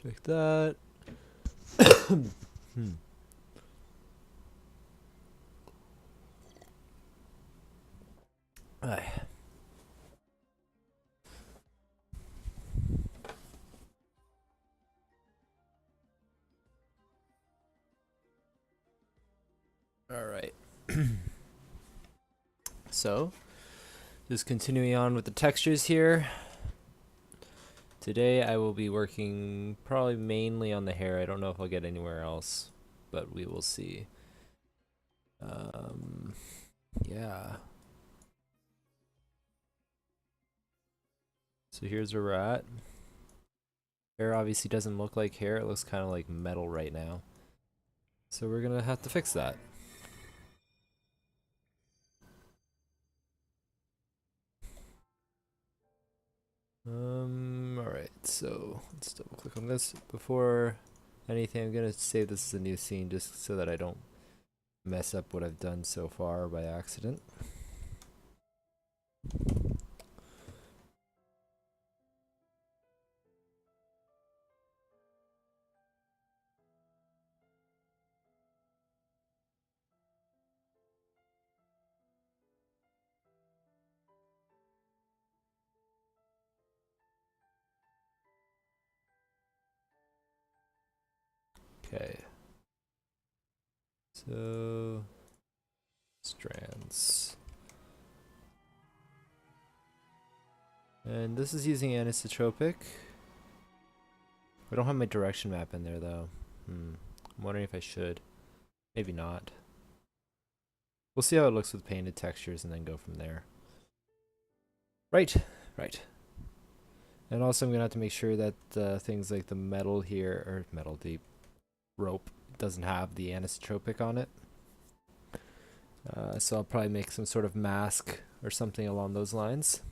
Check that. Hmm. Aye. All right. So, just continuing on with the textures here. Today I will be working probably mainly on the hair. I don't know if I'll get anywhere else, but we will see. Yeah. So here's where we're at. Hair obviously doesn't look like hair. It looks kind of like metal right now. So we're gonna have to fix that. Alright, so let's double click on this. Before anything, I'm gonna say this is a new scene just so that I don't mess up what I've done so far by accident. Okay. So strands. And this is using anisotropic. I don't have my direction map in there though. I'm wondering if I should. Maybe not. We'll see how it looks with painted textures and then go from there. Right, right. And also I'm gonna have to make sure that things like the metal here, or metal, the rope doesn't have the anisotropic on it. So I'll probably make some sort of mask or something along those lines.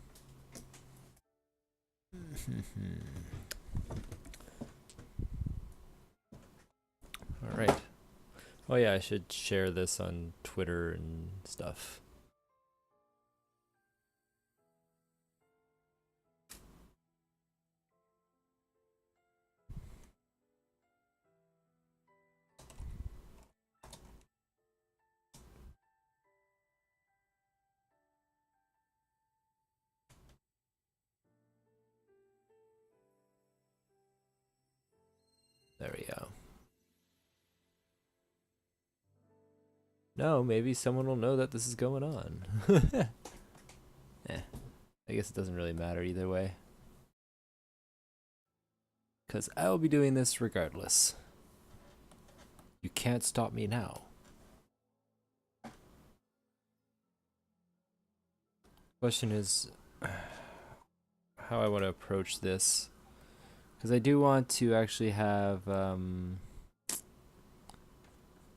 All right. Oh yeah, I should share this on Twitter and stuff. There we go. No, maybe someone will know that this is going on. I guess it doesn't really matter either way. Because I'll be doing this regardless. You can't stop me now. Question is how I want to approach this. Because I do want to actually have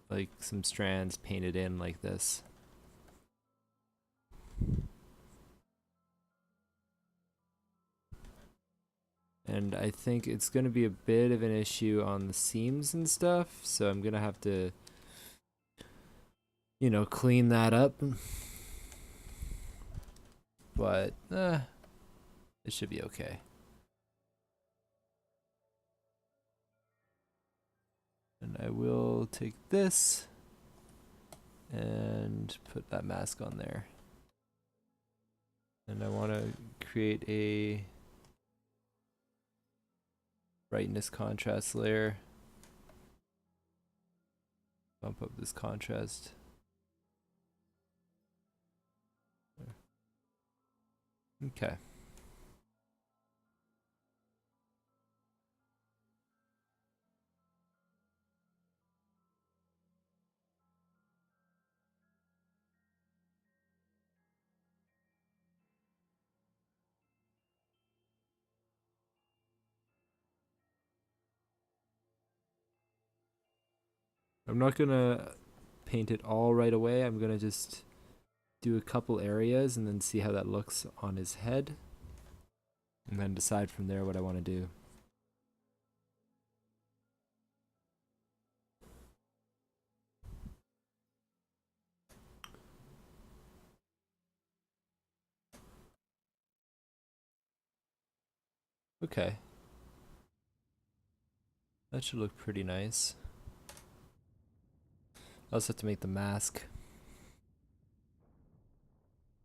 like some strands painted in like this. And I think it's going to be a bit of an issue on the seams and stuff, so I'm going to have to, you know, clean that up. But it should be okay. And I will take this and put that mask on there. And I want to create a brightness contrast layer. Bump up this contrast. Okay. I'm not gonna paint it all right away. I'm gonna just do a couple areas and then see how that looks on his head. And then decide from there what I want to do. Okay. That should look pretty nice. I also have to make the mask.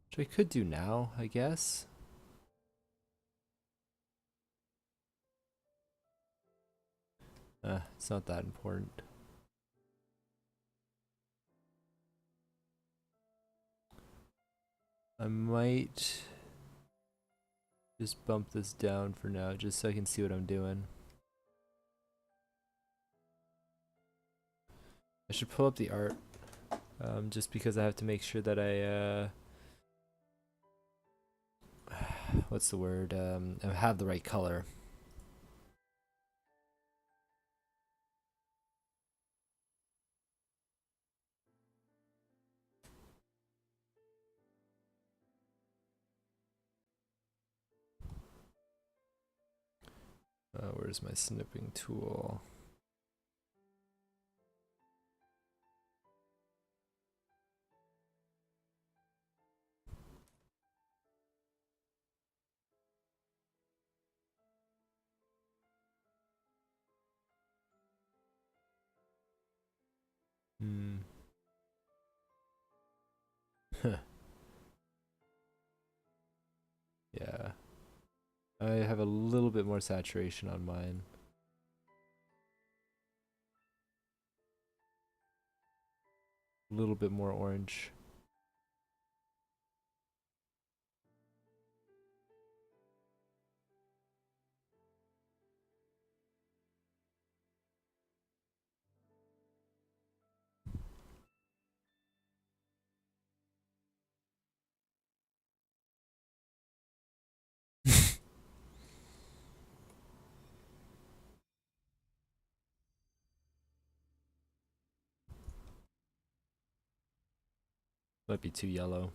Which I could do now, I guess. It's not that important. I might just bump this down for now, just so I can see what I'm doing. I should pull up the art, just because I have to make sure that I, what's the word, I have the right color. Where's my snipping tool? Yeah. I have a little bit more saturation on mine. A little bit more orange. Might be too yellow.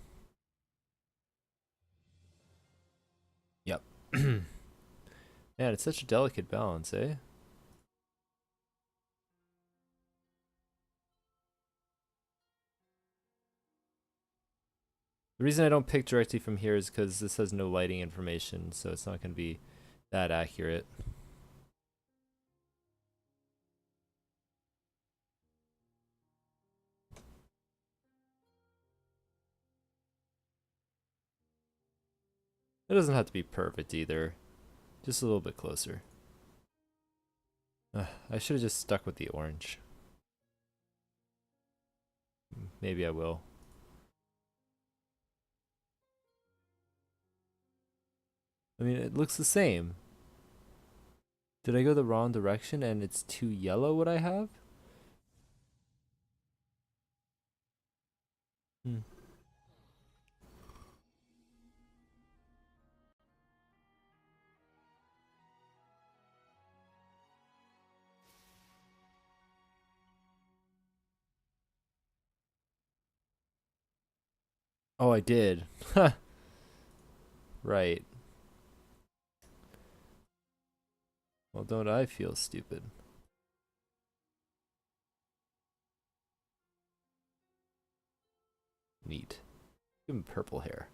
Yep. Man, it's such a delicate balance, eh? The reason I don't pick directly from here is because this has no lighting information, so it's not going to be that accurate. It doesn't have to be perfect either, just a little bit closer. I should have just stuck with the orange. Maybe I will. I mean, it looks the same. Did I go the wrong direction and it's too yellow what I have? Hmm. Oh, I did. Right. Well, don't I feel stupid? Neat. Give him purple hair.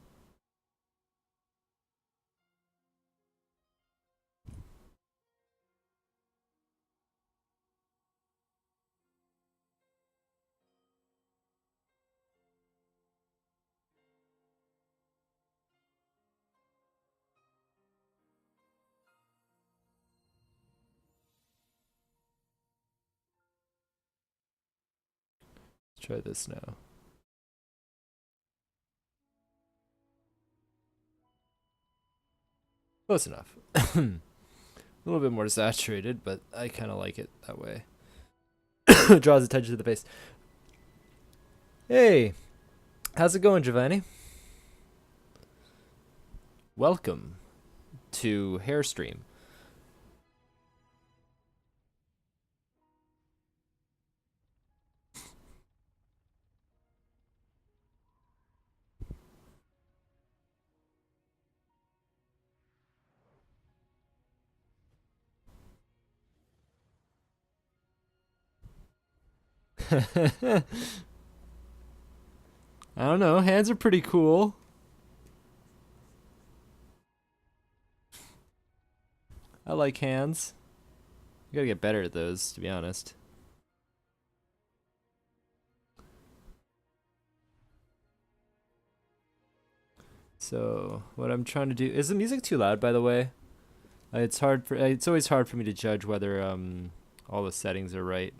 Let's try this now. Close enough. A little bit more saturated, but I kind of like it that way. Draws attention to the face. Hey, how's it going, Giovanni? Welcome to Hairstream. I don't know, hands are pretty cool. I like hands. I gotta get better at those, to be honest. So what I'm trying to do is the music too loud, by the way. It's hard for it's always hard for me to judge whether all the settings are right.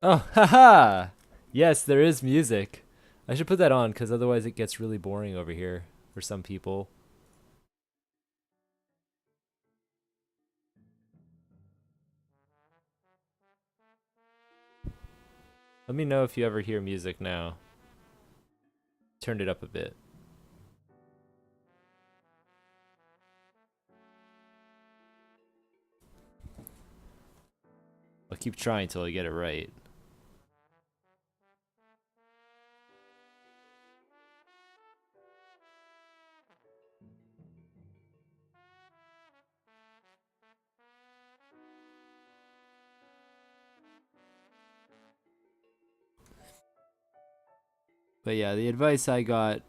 Oh, haha! Yes, there is music. I should put that on because otherwise it gets really boring over here for some people. Let me know if you ever hear music now. Turned it up a bit. I'll keep trying till I get it right. But yeah, the advice I got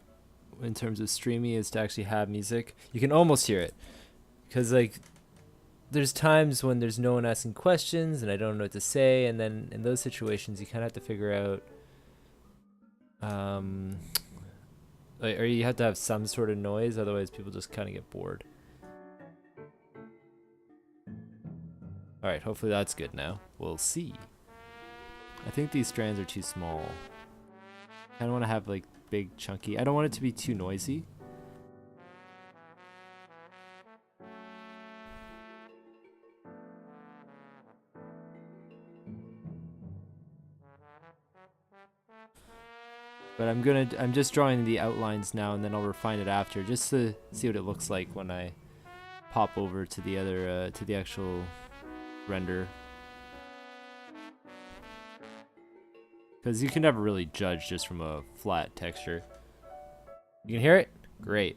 in terms of streaming is to actually have music. You can almost hear it. Because, like, there's times when there's no one asking questions and I don't know what to say. And then in those situations, you kind of have to figure out, or you have to have some sort of noise. Otherwise, people just kind of get bored. All right, hopefully that's good now. We'll see. I think these strands are too small. I don't want to have like big chunky. I don't want it to be too noisy. But I'm just drawing the outlines now and then I'll refine it after just to see what it looks like when I pop over to the other to the actual render. Because you can never really judge just from a flat texture. You can hear it? Great.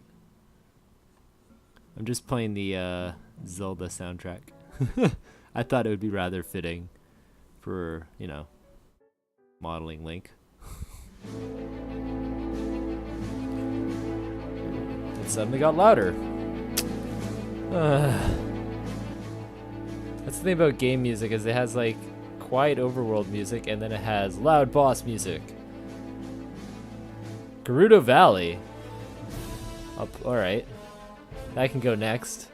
I'm just playing the Zelda soundtrack. I thought it would be rather fitting for, you know, modeling Link. It suddenly got louder. That's the thing about game music is it has like quiet overworld music and then it has loud boss music. Gerudo Valley. Alright. That can go next.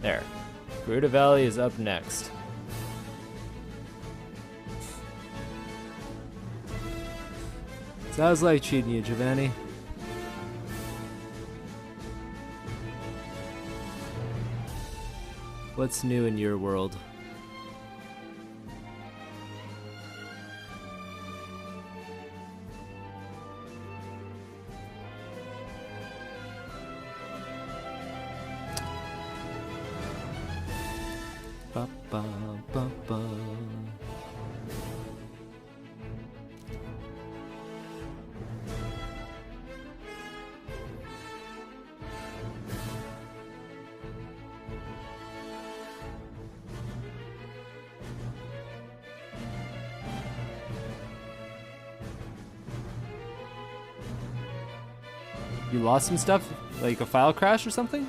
There. Gerudo Valley is up next. Sounds like cheating you, Giovanni. What's new in your world? Ba, ba, ba, ba. You lost some stuff? Like a file crash or something?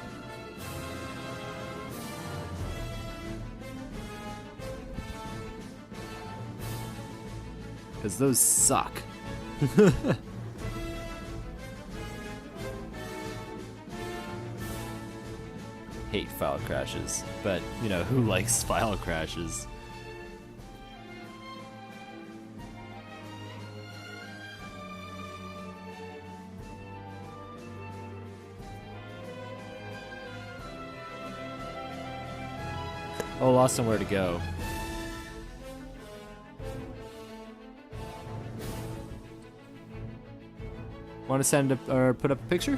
Because those suck. Hate file crashes, but you know, who likes file crashes? Oh, lost somewhere to go. Want to send up or put up a picture?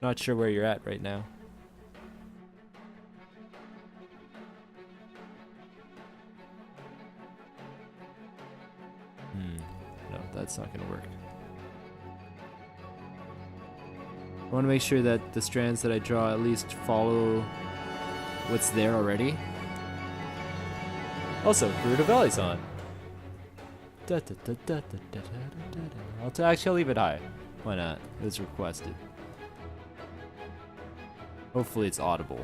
Not sure where you're at right now. No, that's not gonna work. I want to make sure that the strands that I draw at least follow what's there already. Also, Gerudo Valley's on. Actually, I'll leave it high. Why not? It was requested. Hopefully it's audible.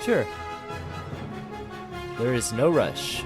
Sure. There is no rush.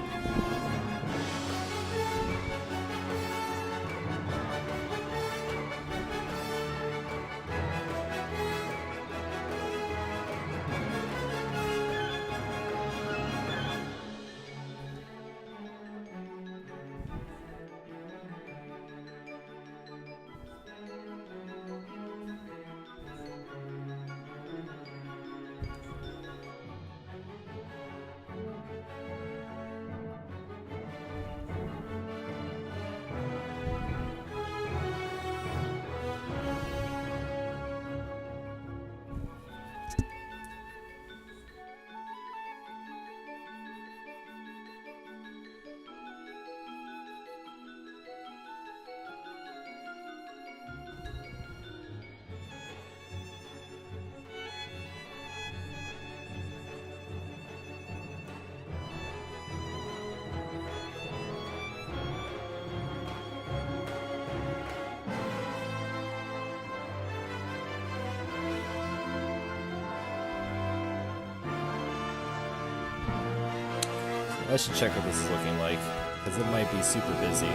I should check what this is looking like, because it might be super busy.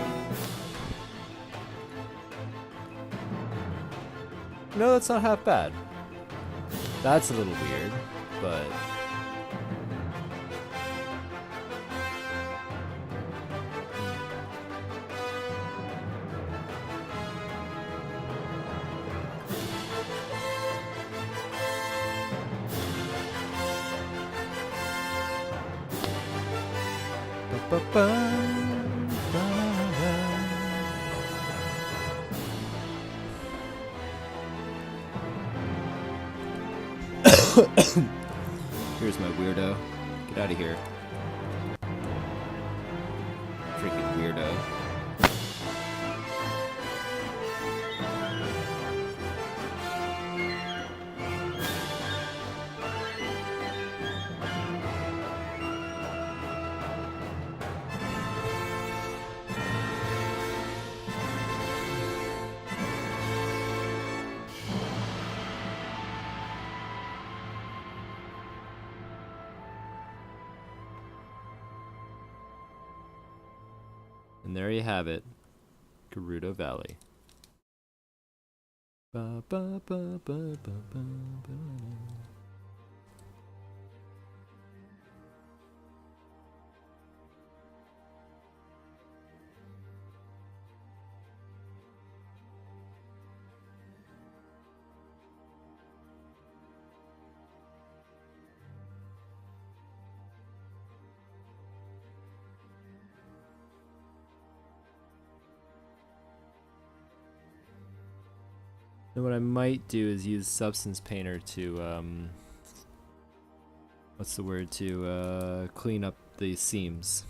No, that's not half bad. That's a little weird, but... Here's my weirdo. Get out of here. Freaking weirdo. And there you have it, Gerudo Valley. Ba, ba, ba, ba, ba, ba, ba. And what I might do is use Substance Painter to, what's the word, to clean up the seams.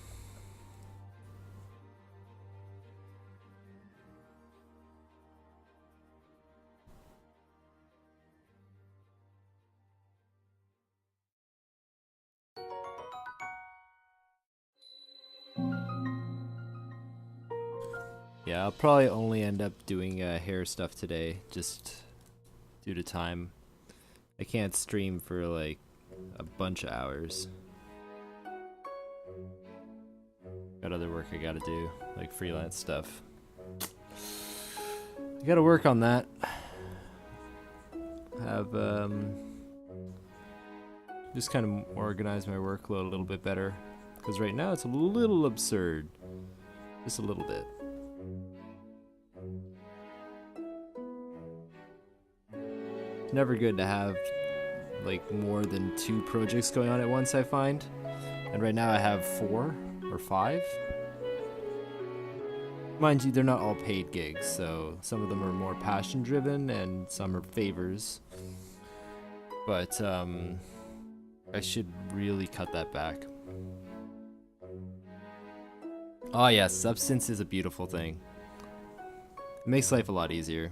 Yeah, I'll probably only end up doing hair stuff today, just due to time. I can't stream for like a bunch of hours. Got other work I gotta do, like freelance stuff. I gotta work on that. Have just kind of organize my workload a little bit better, because right now it's a little absurd, just a little bit. It's never good to have like more than 2 projects going on at once, I find, and right now I have 4 or 5. Mind you, they're not all paid gigs, so some of them are more passion driven and some are favors. But I should really cut that back. Oh yes, substance is a beautiful thing. It makes life a lot easier.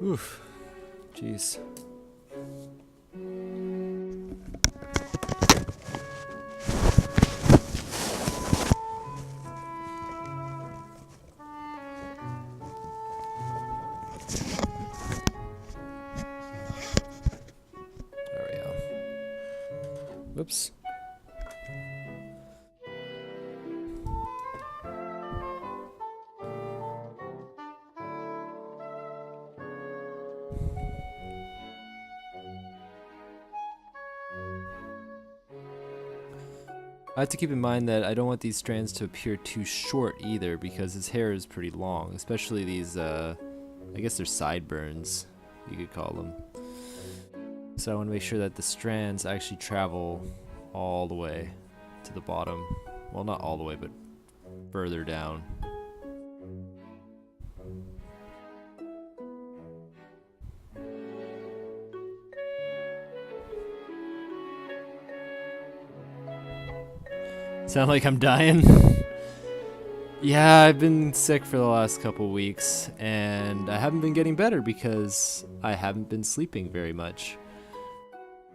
Oof. Jeez. Whoops. I have to keep in mind that I don't want these strands to appear too short either, because his hair is pretty long, especially these, I guess they're sideburns, you could call them. So I want to make sure that the strands actually travel all the way to the bottom. Well, not all the way, but further down. Sound like I'm dying? Yeah, I've been sick for the last couple weeks, and I haven't been getting better because I haven't been sleeping very much.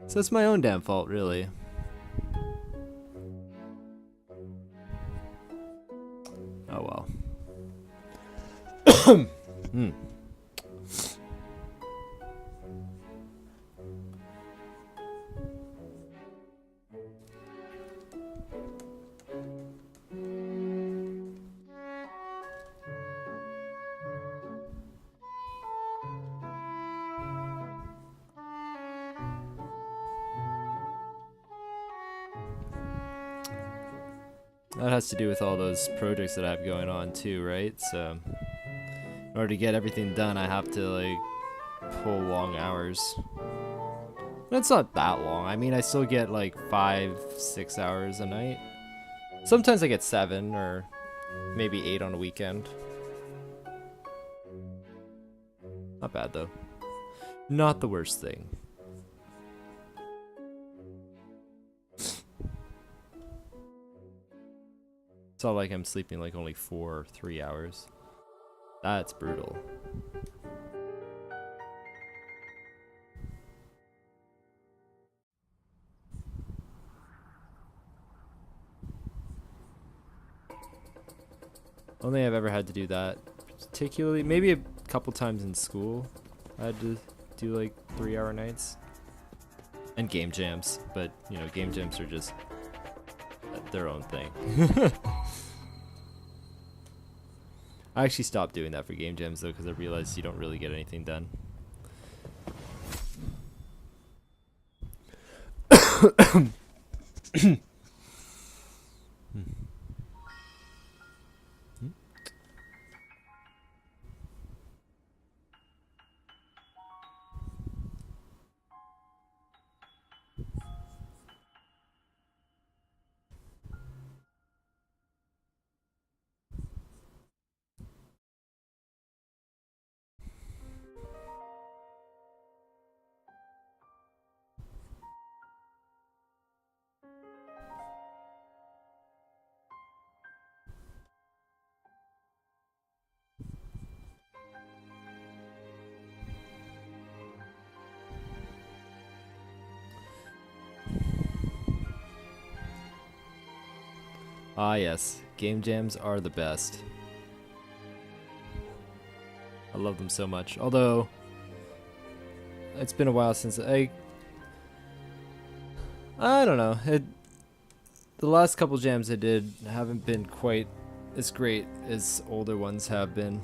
So it's my own damn fault, really. Oh well. That has to do with all those projects that I have going on too, right? So in order to get everything done, I have to like pull long hours. But it's not that long. I mean, I still get like 5-6 hours a night. Sometimes I get 7 or maybe 8 on a weekend. Not bad though. Not the worst thing. It's not like I'm sleeping like only 4 or 3 hours. That's brutal. Only I've ever had to do that. Particularly, maybe a couple times in school, I had to do like 3-hour nights. And game jams, but you know, game jams are just their own thing. I actually stopped doing that for game jams though, because I realized you don't really get anything done. Ah yes, game jams are the best. I love them so much. Although, it's been a while since I don't know. the last couple jams I did haven't been quite as great as older ones have been.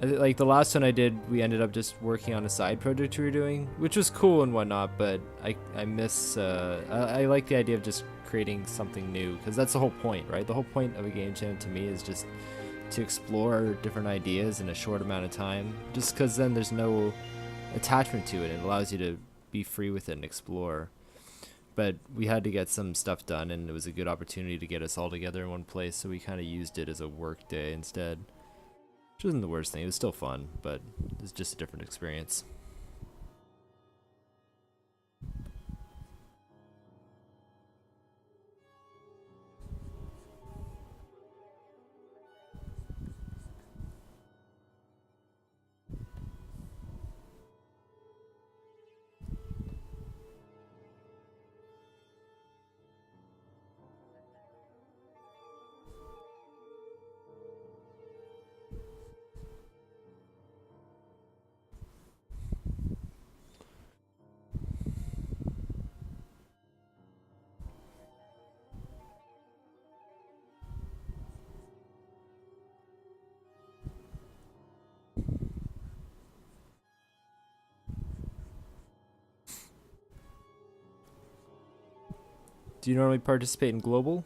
Like the last one I did, we ended up just working on a side project we were doing, which was cool and whatnot, but I miss, I like the idea of just creating something new, because that's the whole point, right? The whole point of a game jam to me is just to explore different ideas in a short amount of time, just because then there's no attachment to it. It allows you to be free with it and explore. But we had to get some stuff done, and it was a good opportunity to get us all together in one place, so we kind of used it as a work day instead. Which wasn't the worst thing. It was still fun, but it was just a different experience. Do you normally participate in Global?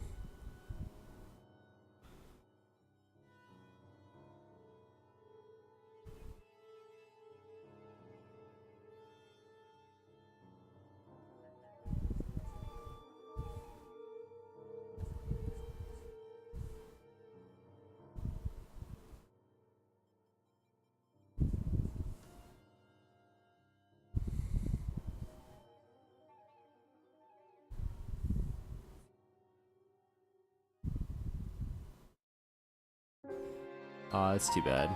Aw, that's too bad.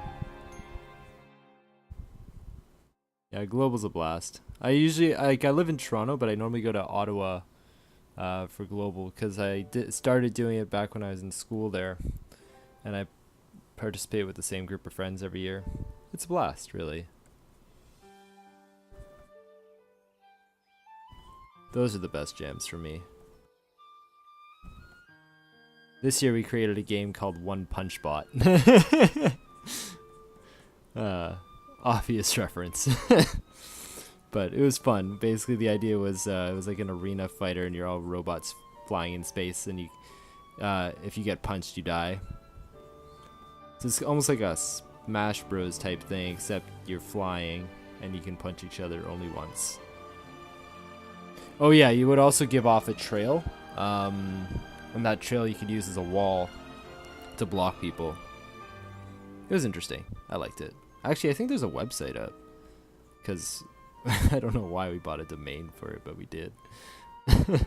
Yeah, Global's a blast. I live in Toronto, but I normally go to Ottawa for Global, because I started doing it back when I was in school there, and I participate with the same group of friends every year. It's a blast, really. Those are the best jams for me. This year we created a game called One Punch Bot. Obvious reference. But it was fun. Basically the idea was it was like an arena fighter, and you're all robots flying in space, and you if you get punched you die. So it's almost like a Smash Bros type thing, except you're flying and you can punch each other only once. Oh yeah, you would also give off a trail. And that trail you could use as a wall to block people. It was interesting. I liked it. Actually, I think there's a website up, because I don't know why we bought a domain for it, but we did. But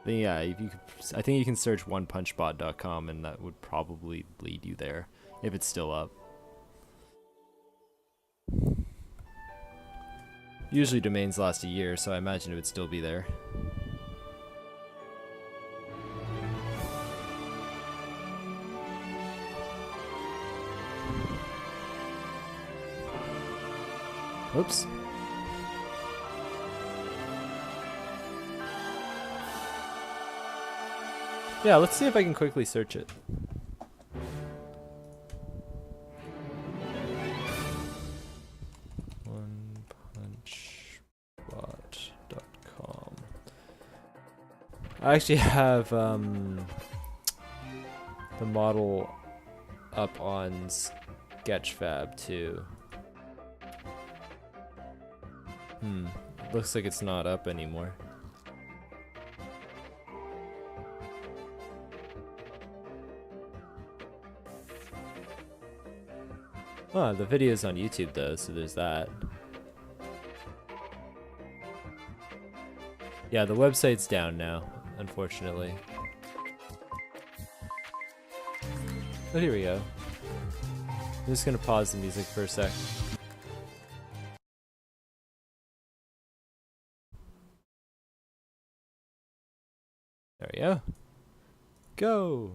yeah, if you could, I think you can search onepunchbot.com, and that would probably lead you there if it's still up. Usually domains last a year, so I imagine it would still be there. Oops. Yeah, let's see if I can quickly search it. I actually have the model up on Sketchfab too. Looks like it's not up anymore. Oh, the video's on YouTube though, so there's that. Yeah, the website's down now, unfortunately. But here we go. I'm just gonna pause the music for a sec. There we go. Go!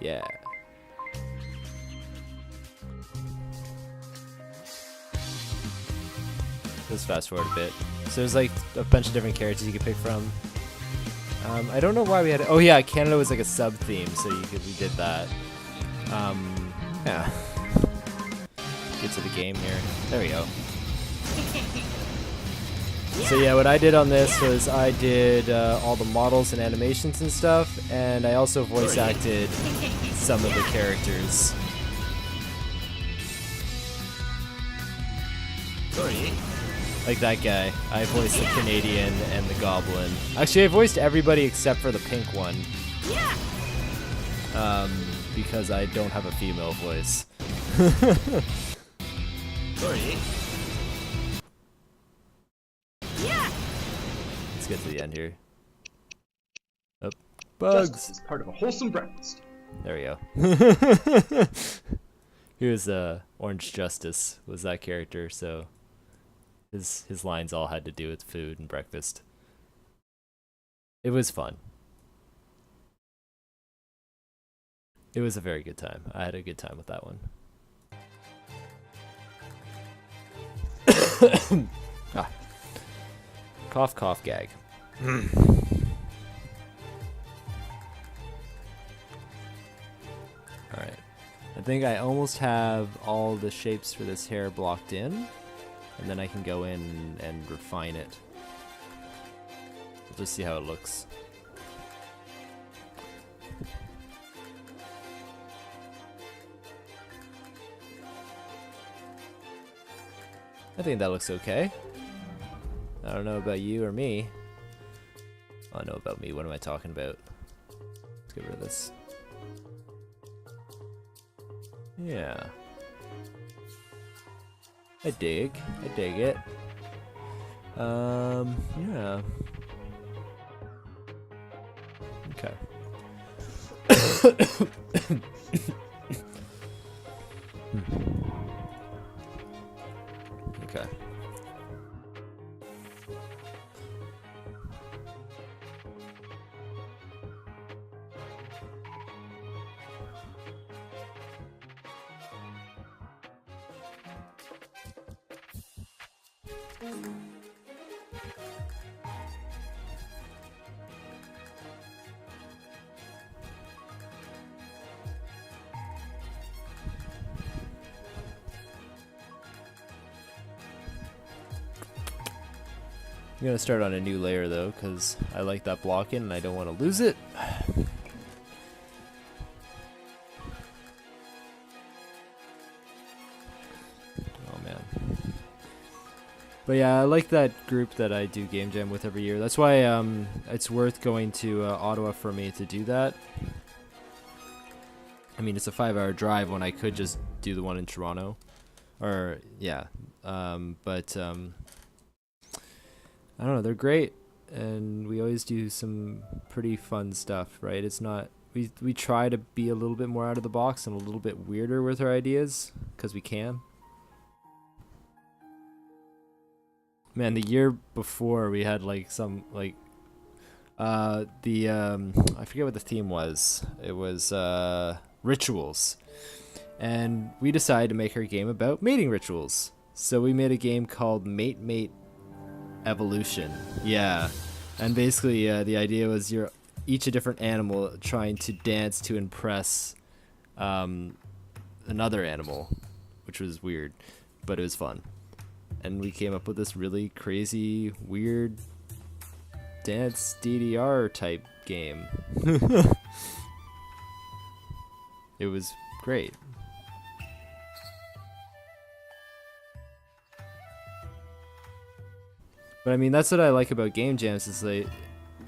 Yeah. Let's fast forward a bit. So there's like a bunch of different characters you could pick from. I don't know why we had. Oh yeah, Canada was like a sub theme, so we did that. Yeah. Get to the game here. There we go. So yeah, what I did on this was I did all the models and animations and stuff, and I also voice acted some of the characters. Like that guy. I voiced the Canadian and the Goblin. Actually, I voiced everybody except for the pink one. Because I don't have a female voice. Let's get to the end here. Oh, bugs! Justice is part of a wholesome breakfast. There we go. Here's Orange Justice was that character, so his lines all had to do with food and breakfast. It was fun. It was a very good time. I had a good time with that one. Ah. Cough, cough, gag. Alright. I think I almost have all the shapes for this hair blocked in. And then I can go in and refine it. We'll just see how it looks. I think that looks okay. I don't know about you or me. Oh, I know about me. What am I talking about? Let's get rid of this. Yeah. I dig it. Yeah. Okay. Okay. I'm gonna start on a new layer though, because I like that block in and I don't want to lose it. Oh man. But yeah, I like that group that I do Game Jam with every year. That's why it's worth going to Ottawa for me to do that. I mean, it's a 5-hour drive when I could just do the one in Toronto. Or, yeah. I don't know, they're great, and we always do some pretty fun stuff, right? It's not, we try to be a little bit more out of the box and a little bit weirder with our ideas, because we can. Man, the year before we had like some, like, I forget what the theme was. It was, rituals. And we decided to make our game about mating rituals. So we made a game called Mate Evolution. Yeah. And basically the idea was you're each a different animal trying to dance to impress another animal, which was weird, but it was fun. And we came up with this really crazy, weird dance DDR type game. It was great. But I mean, that's what I like about game jams, is like,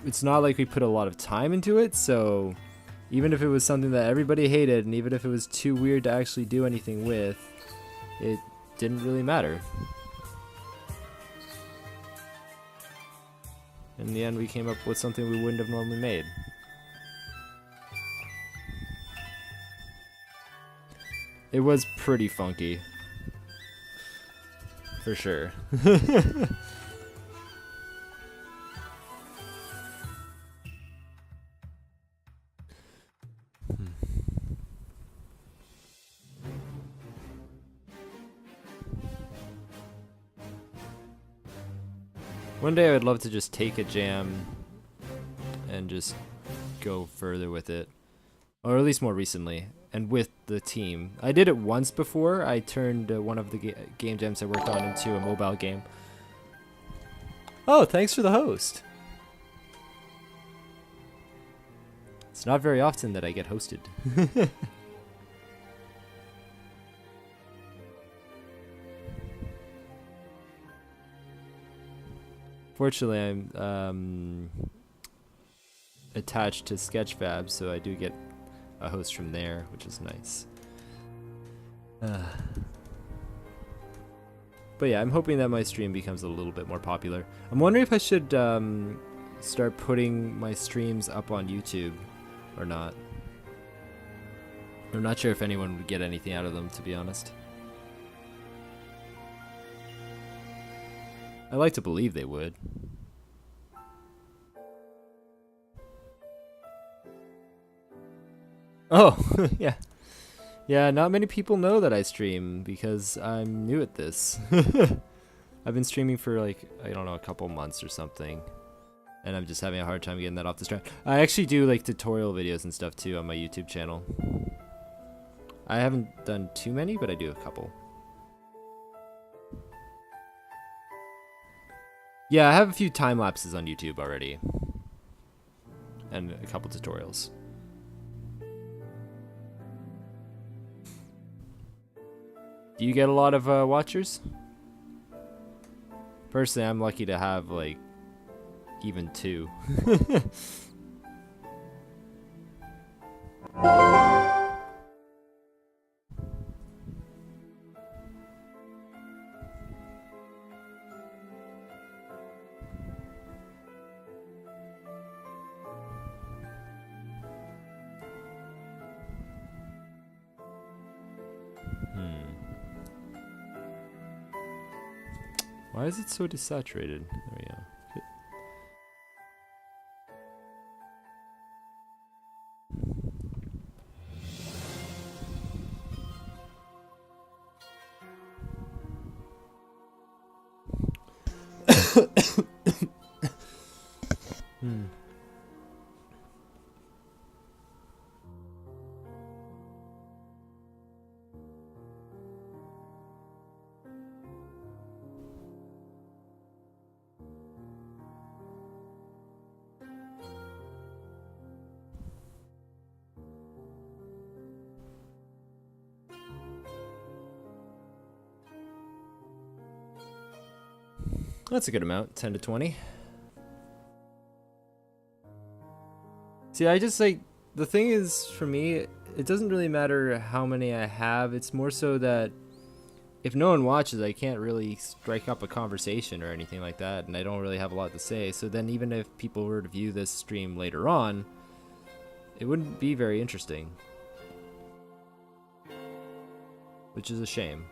it's not like we put a lot of time into it, so even if it was something that everybody hated, and even if it was too weird to actually do anything with, it didn't really matter. In the end, we came up with something we wouldn't have normally made. It was pretty funky. For sure. One day I would love to just take a jam and just go further with it. Or at least more recently. And with the team. I did it once before. I turned one of the game jams I worked on into a mobile game. Oh, thanks for the host. It's not very often that I get hosted. Fortunately, I'm attached to Sketchfab, so I do get a host from there, which is nice. But yeah, I'm hoping that my stream becomes a little bit more popular. I'm wondering if I should start putting my streams up on YouTube or not. I'm not sure if anyone would get anything out of them, to be honest. I like to believe they would. Oh, yeah. Yeah, not many people know that I stream because I'm new at this. I've been streaming for like, I don't know, a couple months or something. And I'm just having a hard time getting that off the track. I actually do like tutorial videos and stuff too on my YouTube channel. I haven't done too many, but I do a couple. Yeah, I have a few time lapses on YouTube already. And a couple tutorials. Do you get a lot of watchers? Personally, I'm lucky to have like even 2. Why is it so desaturated? There we go. That's a good amount, 10 to 20. See, I just like, the thing is, for me, it doesn't really matter how many I have. It's more so that if no one watches, I can't really strike up a conversation or anything like that, and I don't really have a lot to say. So then even if people were to view this stream later on, it wouldn't be very interesting. Which is a shame.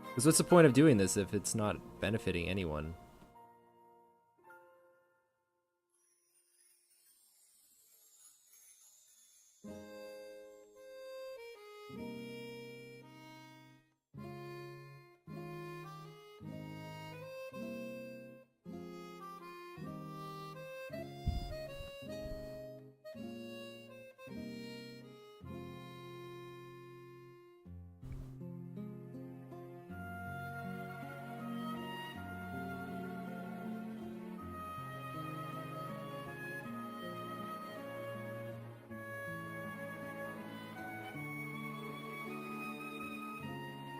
Because what's the point of doing this if it's not benefiting anyone?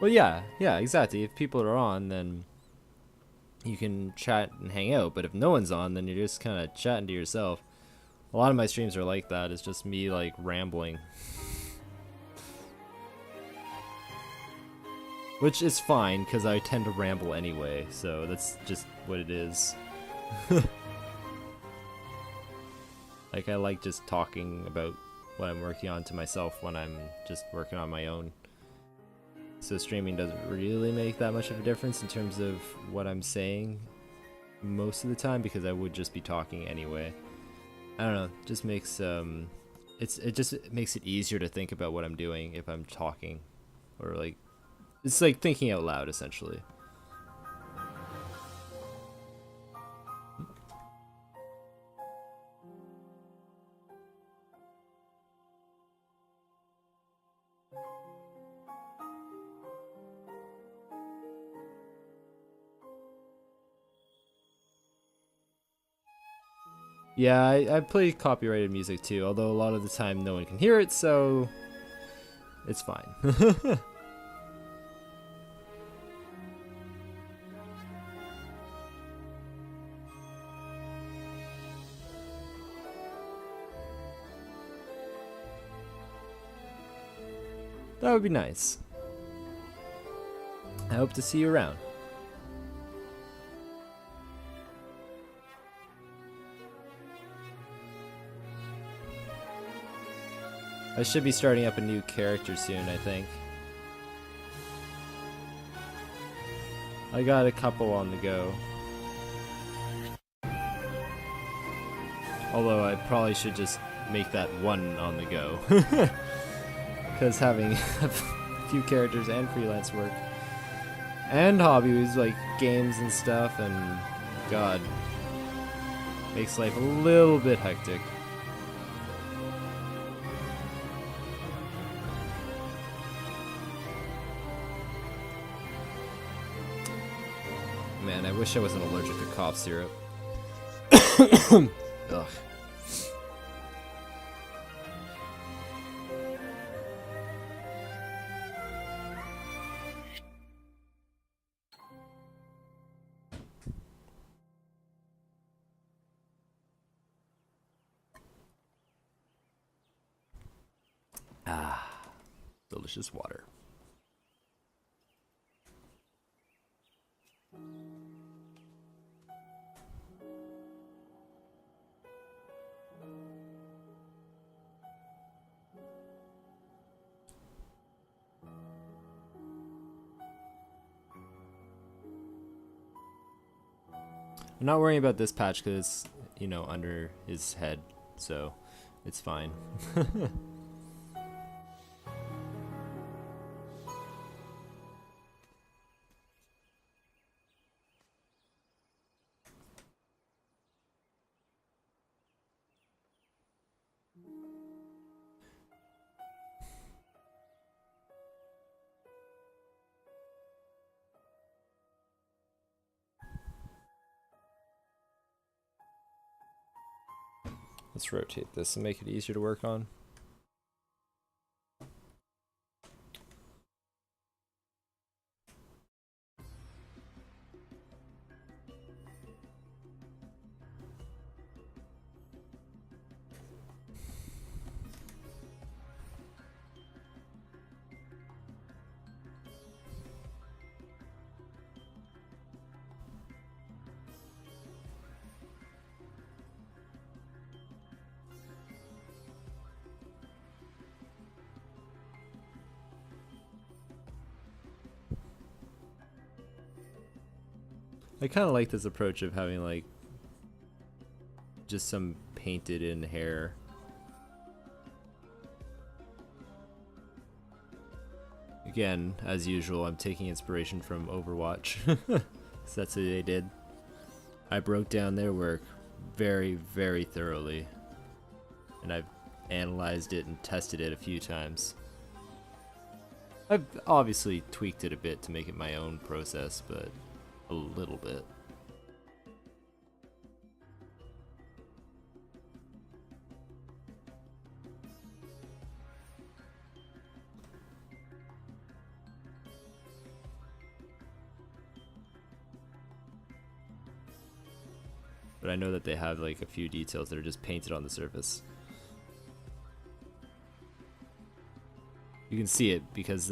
Well, yeah, exactly. If people are on, then you can chat and hang out. But if no one's on, then you're just kind of chatting to yourself. A lot of my streams are like that. It's just me, like, rambling. Which is fine, because I tend to ramble anyway. So that's just what it is. Like, I like just talking about what I'm working on to myself when I'm just working on my own. So streaming doesn't really make that much of a difference in terms of what I'm saying most of the time, because I would just be talking anyway. I don't know, it just makes it just makes it easier to think about what I'm doing if I'm talking, or like, it's like thinking out loud essentially. Yeah, I play copyrighted music too, although a lot of the time no one can hear it, so it's fine. That would be nice. I hope to see you around. I should be starting up a new character soon, I think. I got a couple on the go. Although I probably should just make that one on the go. Because having a few characters and freelance work and hobbies like games and stuff, and God, makes life a little bit hectic. Man, I wish I wasn't allergic to cough syrup. Ugh. Ah, delicious water. I'm not worrying about this patch because it's, you know, under his head, so it's fine. Let's rotate this and make it easier to work on. I kind of like this approach of having like just some painted in hair. Again, as usual, I'm taking inspiration from Overwatch. So that's what they did. I broke down their work very, very thoroughly. And I've analyzed it and tested it a few times. I've obviously tweaked it a bit to make it my own process, but a little bit. But I know that they have like a few details that are just painted on the surface. You can see it because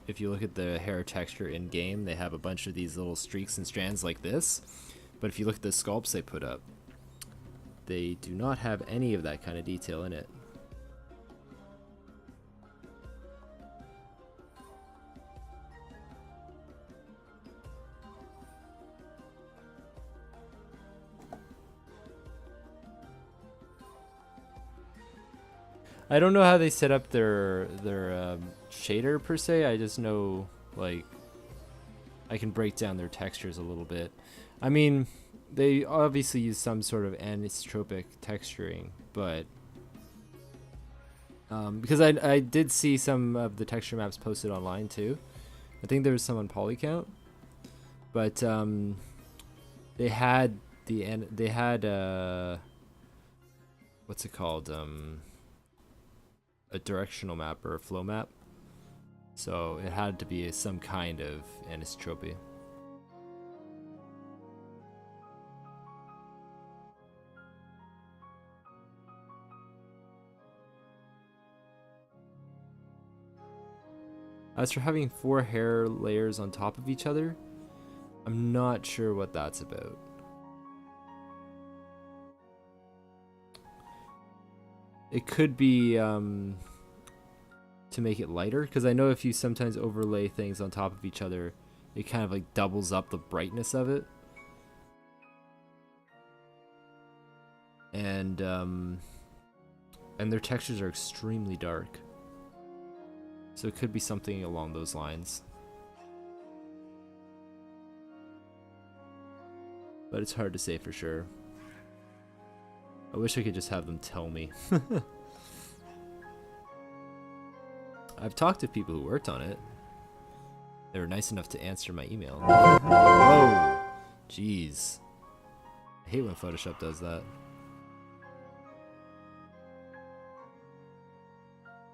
if you look at the hair texture in game, they have a bunch of these little streaks and strands like this. But if you look at the sculpts they put up, they do not have any of that kind of detail in it. I don't know how they set up their shader per se. I just know like I can break down their textures a little bit. I mean, they obviously use some sort of anisotropic texturing, but because I did see some of the texture maps posted online too. I think there was some on Polycount, but they had they had what's it called? A directional map or a flow map. So it had to be some kind of anisotropy. As for having 4 hair layers on top of each other, I'm not sure what that's about. It could be to make it lighter, because I know if you sometimes overlay things on top of each other, it kind of like doubles up the brightness of it. And their textures are extremely dark. So it could be something along those lines. But it's hard to say for sure. I wish I could just have them tell me. I've talked to people who worked on it. They were nice enough to answer my email. Whoa! Jeez. I hate when Photoshop does that.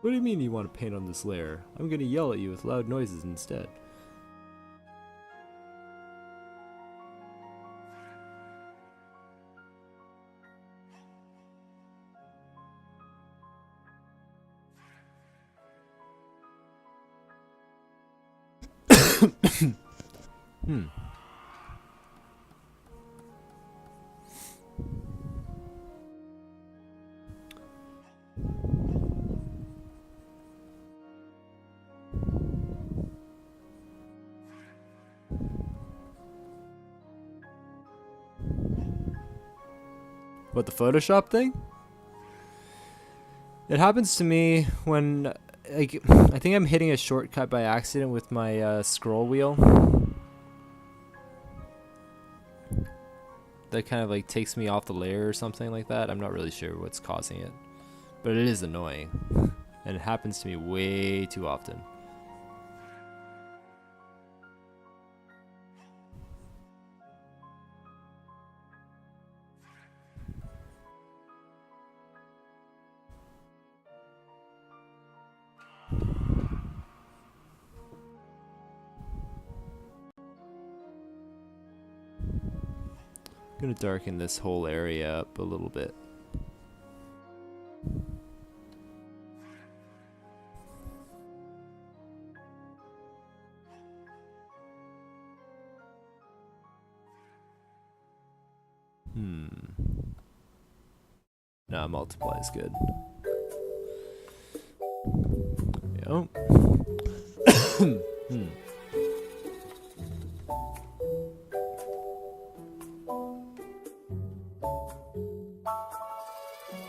What do you mean you want to paint on this layer? I'm gonna yell at you with loud noises instead. What, the Photoshop thing? It happens to me when, like, I think I'm hitting a shortcut by accident with my scroll wheel. That kind of like takes me off the layer or something like that. I'm not really sure what's causing it, but it is annoying, and it happens to me way too often. I'm gonna darken this whole area up a little bit. Nah, multiply is good. Yep.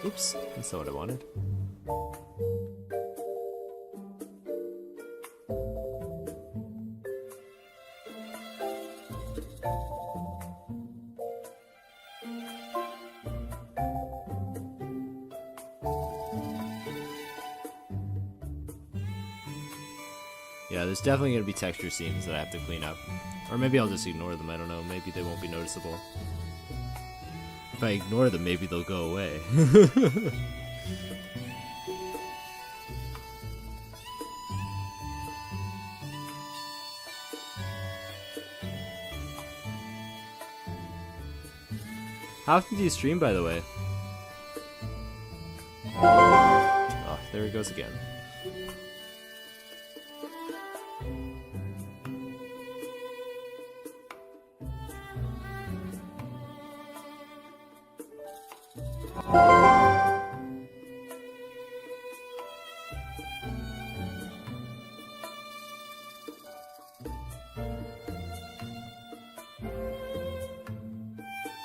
Oops, that's not what I wanted. Yeah, there's definitely going to be texture seams that I have to clean up. Or maybe I'll just ignore them, I don't know. Maybe they won't be noticeable. If I ignore them, maybe they'll go away. How often do you stream, by the way? Oh, there it goes again.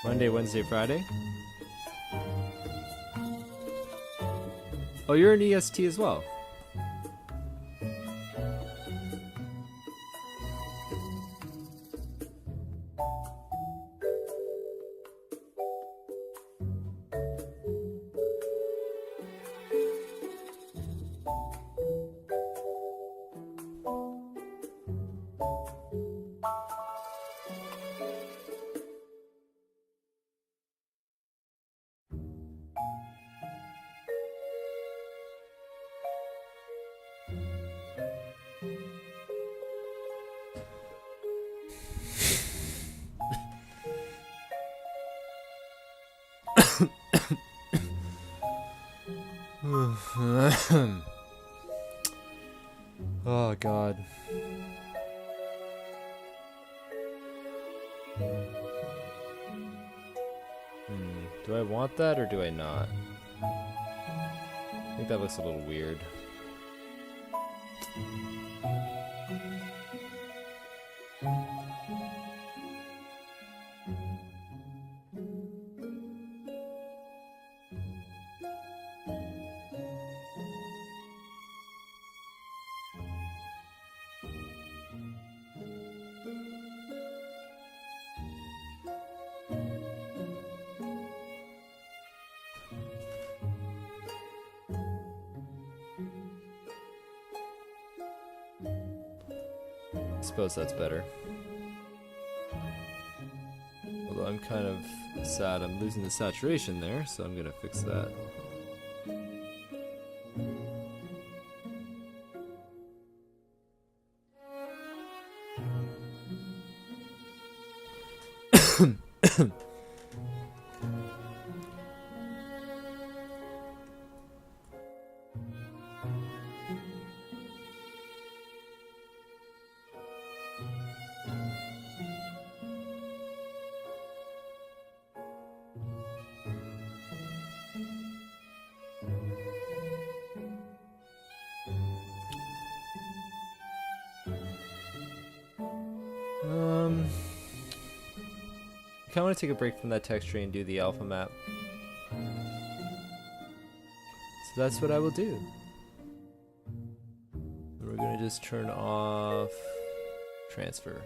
Monday, Wednesday, Friday? Oh, you're an EST as well. Oh god. Do I want that or do I not? I think that looks a little weird. I suppose that's better. Although I'm kind of sad I'm losing the saturation there, so I'm gonna fix that. I want to take a break from that text tree and do the alpha map. So that's what I will do. We're gonna just turn off transfer.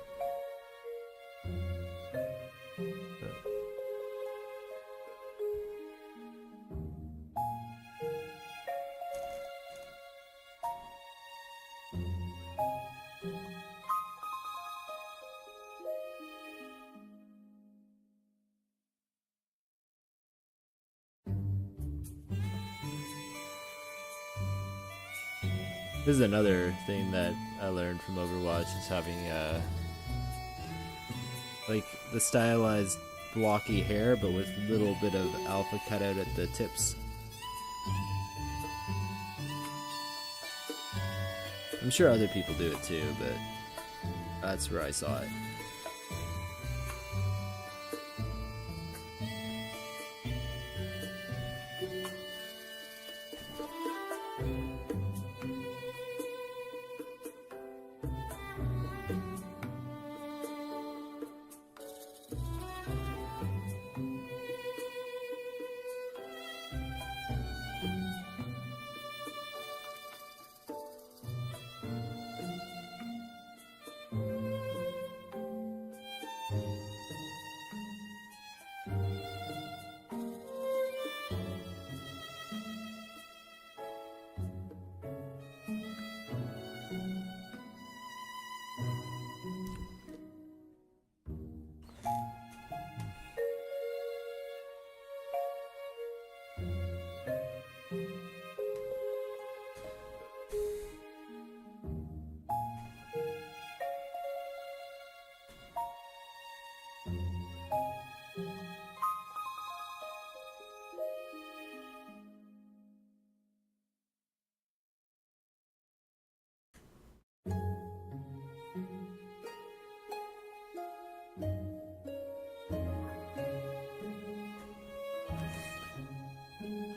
This is another thing that I learned from Overwatch is having like the stylized blocky hair but with a little bit of alpha cut out at the tips. I'm sure other people do it too, but that's where I saw it.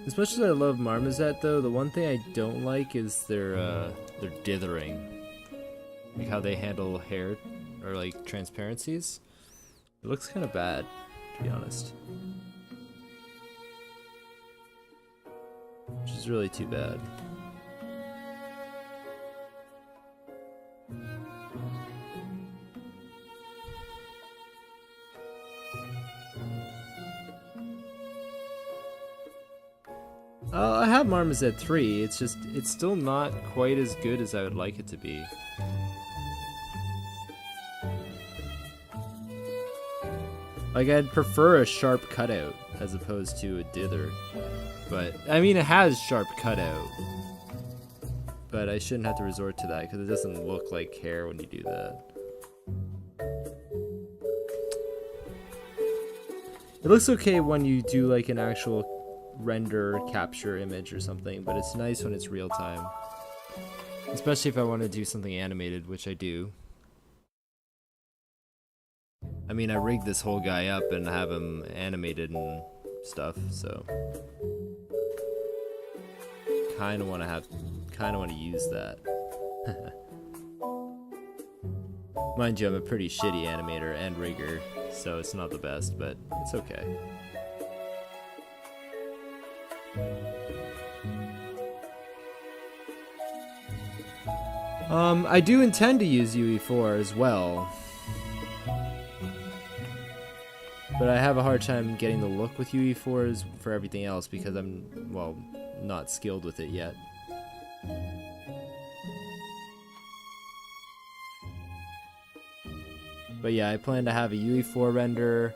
As much as I love Marmoset, though, the one thing I don't like is their dithering. Like how they handle hair or like transparencies. It looks kind of bad, to be honest. Which is really too bad. I have Marmoset 3, it's still not quite as good as I would like it to be. Like, I'd prefer a sharp cutout as opposed to a dither. But, I mean, it has sharp cutout. But I shouldn't have to resort to that because it doesn't look like hair when you do that. It looks okay when you do like an actual render capture image or something, but it's nice when it's real time. Especially if I want to do something animated, which I do. I mean, I rigged this whole guy up and have him animated and stuff, so kind of want to use that. Mind you, I'm a pretty shitty animator and rigger, so it's not the best, but it's okay. I do intend to use UE4 as well, but I have a hard time getting the look with UE4s for everything else because I'm, well, not skilled with it yet. But yeah, I plan to have a UE4 render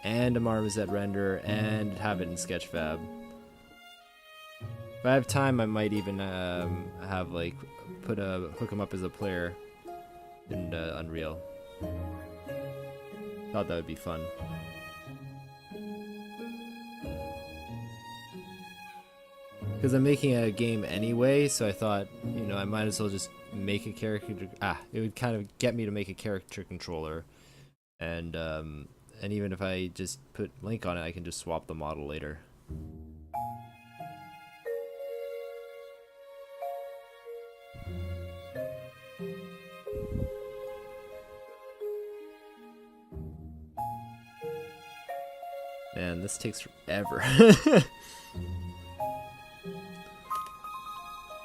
and a Marmoset render and have it in Sketchfab. If I have time, I might even have like hook him up as a player in Unreal. Thought that would be fun. Because I'm making a game anyway, so I thought, you know, I might as well just make a character. It would kind of get me to make a character controller, and even if I just put Link on it, I can just swap the model later. Man, this takes forever.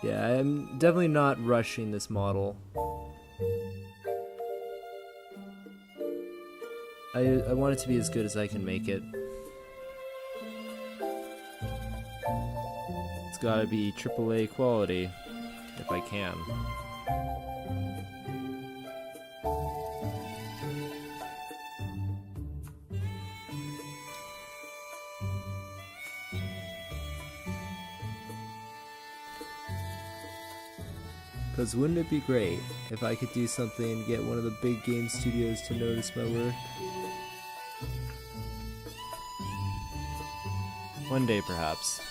Yeah, I'm definitely not rushing this model. I want it to be as good as I can make it. It's gotta be AAA quality, if I can. Because wouldn't it be great if I could do something and get one of the big game studios to notice my work? One day, perhaps.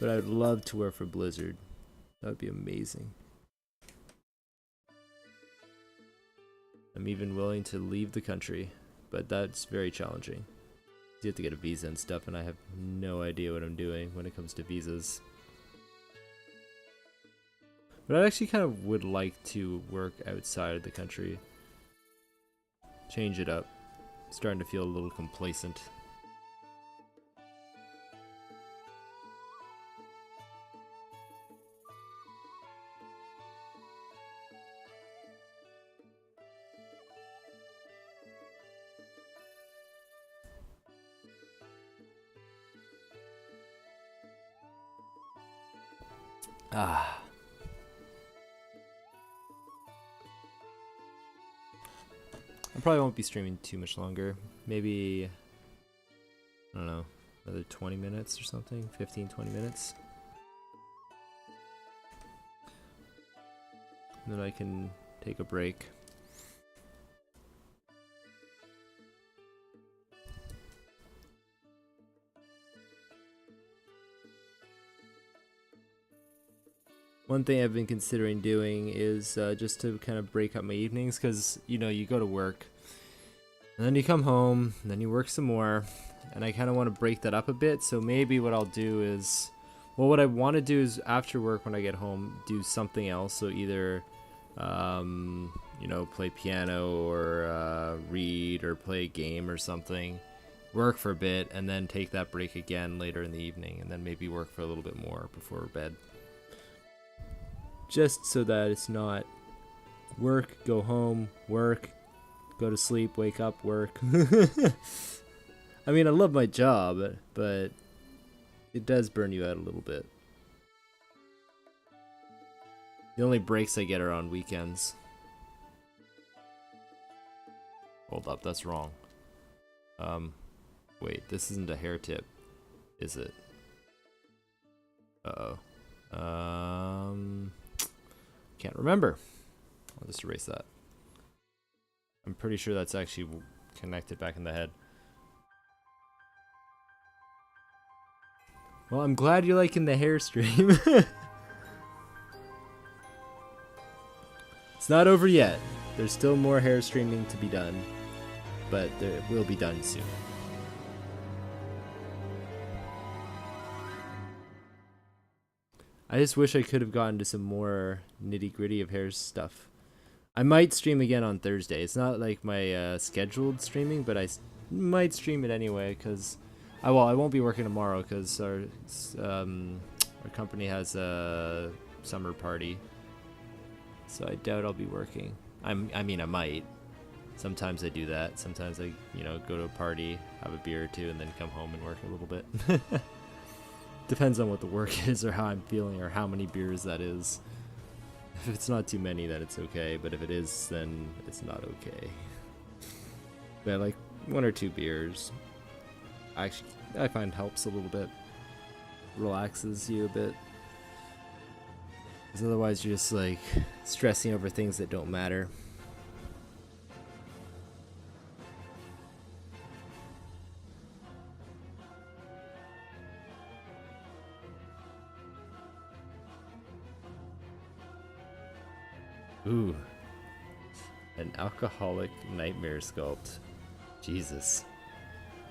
But I would love to work for Blizzard. That would be amazing. I'm even willing to leave the country, but that's very challenging. You have to get a visa and stuff, and I have no idea what I'm doing when it comes to visas. But I actually kind of would like to work outside of the country. Change it up. Starting to feel a little complacent. Ah. I probably won't be streaming too much longer. Maybe, I don't know, another 20 minutes or something? 15, 20 minutes. And then I can take a break. One thing I've been considering doing is just to kind of break up my evenings, because, you know, you go to work, and then you come home, and then you work some more, and I kind of want to break that up a bit. So maybe what I'll do is, well, what I want to do is after work when I get home, do something else. So either, you know, play piano or read or play a game or something, work for a bit, and then take that break again later in the evening, and then maybe work for a little bit more before bed. Just so that it's not work, go home, work, go to sleep, wake up, work. I mean, I love my job, but it does burn you out a little bit. The only breaks I get are on weekends. Hold up, that's wrong. Wait, this isn't a hair tip, is it? Uh-oh. Can't remember. I'll just erase that. I'm pretty sure that's actually connected back in the head. Well, I'm glad you're liking the hair stream. It's not over yet. There's still more hair streaming to be done, but it will be done soon. I just wish I could have gotten to some more nitty-gritty of hair stuff. I might stream again on Thursday. It's not like my scheduled streaming, but I might stream it anyway because I won't be working tomorrow because our company has a summer party, so I doubt I'll be working. I mean, I might. Sometimes I do that. Sometimes I, go to a party, have a beer or two, and then come home and work a little bit. Depends on what the work is or how I'm feeling or how many beers that is. If it's not too many, then it's okay. But if it is, then it's not okay. But like 1 or 2 beers, actually, I find helps a little bit. Relaxes you a bit. Because otherwise you're just like stressing over things that don't matter. Ooh, an alcoholic nightmare sculpt. Jesus.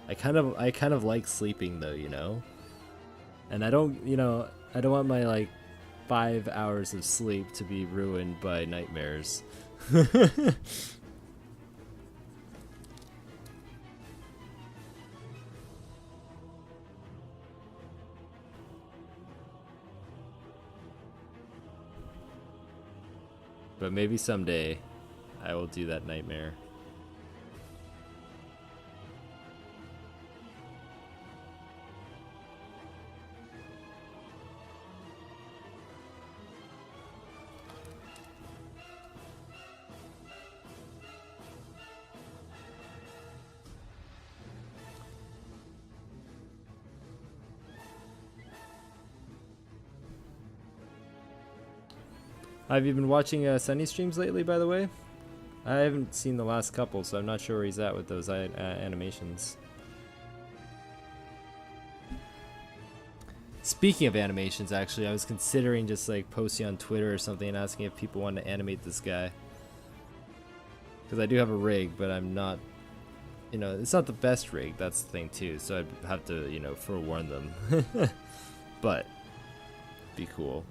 I kind of like sleeping though, and I don't want my like 5 hours of sleep to be ruined by nightmares. But maybe someday I will do that nightmare. Have you been watching Sunny streams lately, by the way? I haven't seen the last couple, so I'm not sure where he's at with those animations. Speaking of animations, actually, I was considering just like posting on Twitter or something and asking if people want to animate this guy. Because I do have a rig, but I'm not, it's not the best rig, that's the thing too, so I'd have to, forewarn them. But, be cool.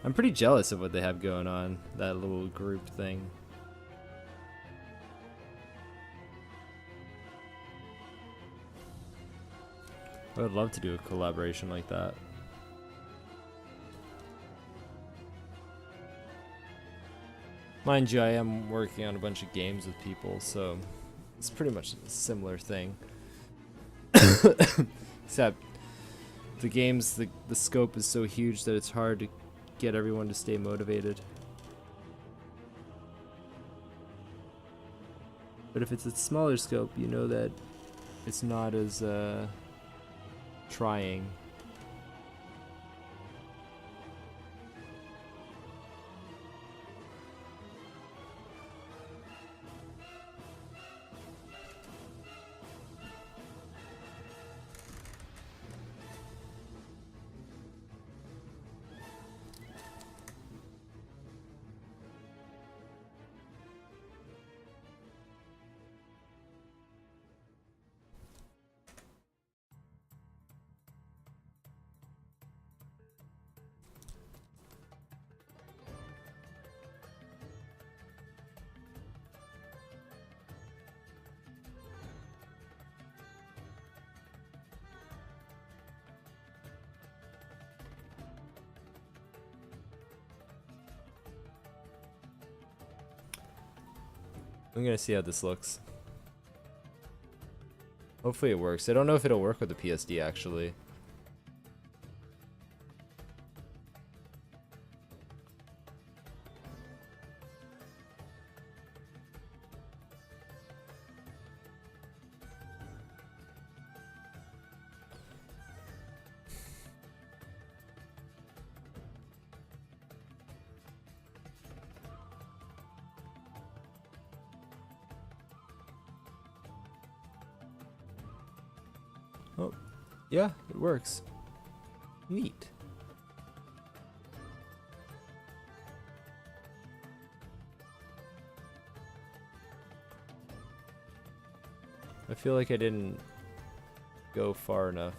I'm pretty jealous of what they have going on, that little group thing. I would love to do a collaboration like that. Mind you, I am working on a bunch of games with people, so it's pretty much a similar thing. Except the games, the scope is so huge that it's hard to get everyone to stay motivated. But if it's a smaller scope, you know that it's not as trying. I'm gonna see how this looks. Hopefully it works. I don't know if it'll work with the PSD actually. Oh, yeah, it works. Neat. I feel like I didn't go far enough.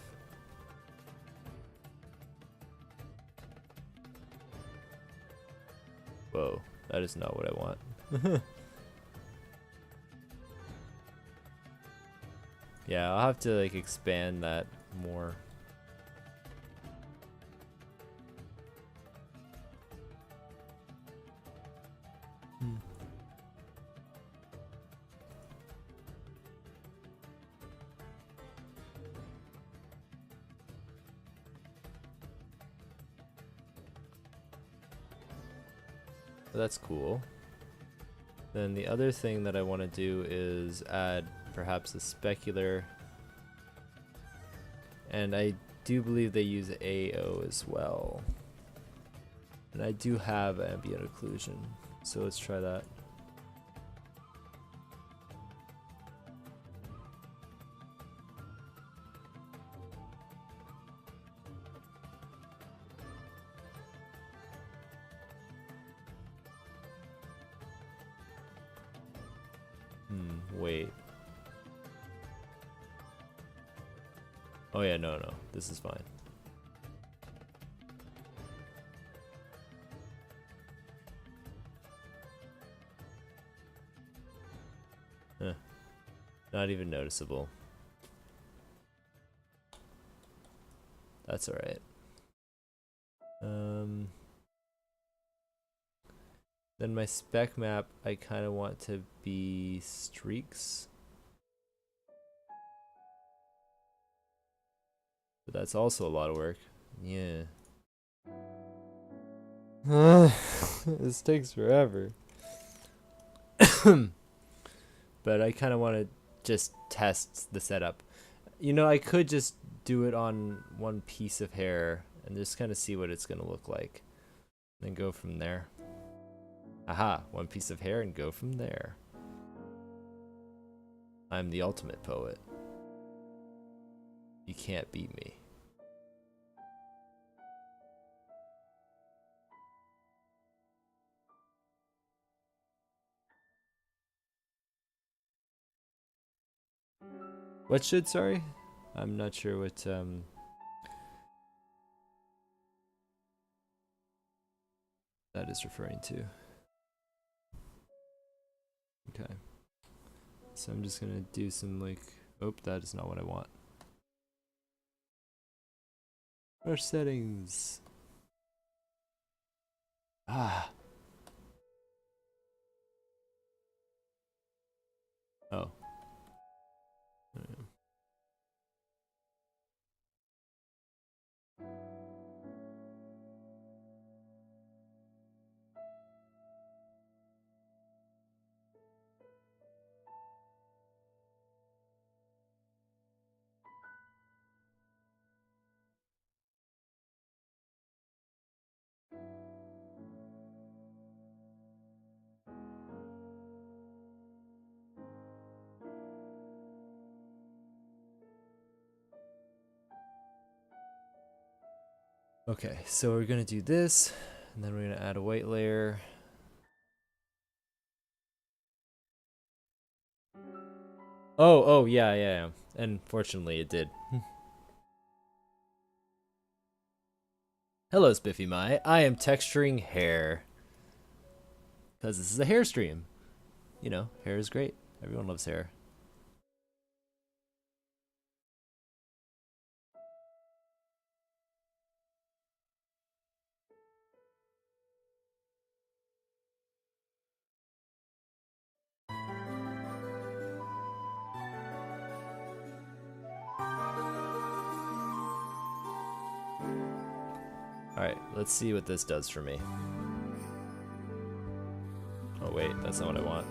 Whoa, that is not what I want. Yeah, I'll have to like expand that more. That's cool. Then the other thing that I want to do is add perhaps a specular. And I do believe they use AO as well. And I do have ambient occlusion, so let's try that. Wait. Oh yeah, no, this is fine. Not even noticeable. That's alright. Then my spec map, I kind of want to be streaks. But that's also a lot of work. Yeah. This takes forever. But I kind of want to just test the setup. You know, I could just do it on one piece of hair and just kind of see what it's going to look like. Then go from there. Aha, one piece of hair and go from there. I'm the ultimate poet. You can't beat me. What should, sorry? I'm not sure what, that is referring to. Okay. So I'm just gonna do some like, oh, that is not what I want. Our settings. Ah. Oh. Okay, so we're gonna do this, and then we're gonna add a white layer. Oh, yeah. And fortunately it did. Hello, Spiffy Mai. I am texturing hair. Because this is a hair stream. You know, hair is great. Everyone loves hair. Alright, let's see what this does for me. Oh wait, that's not what I want.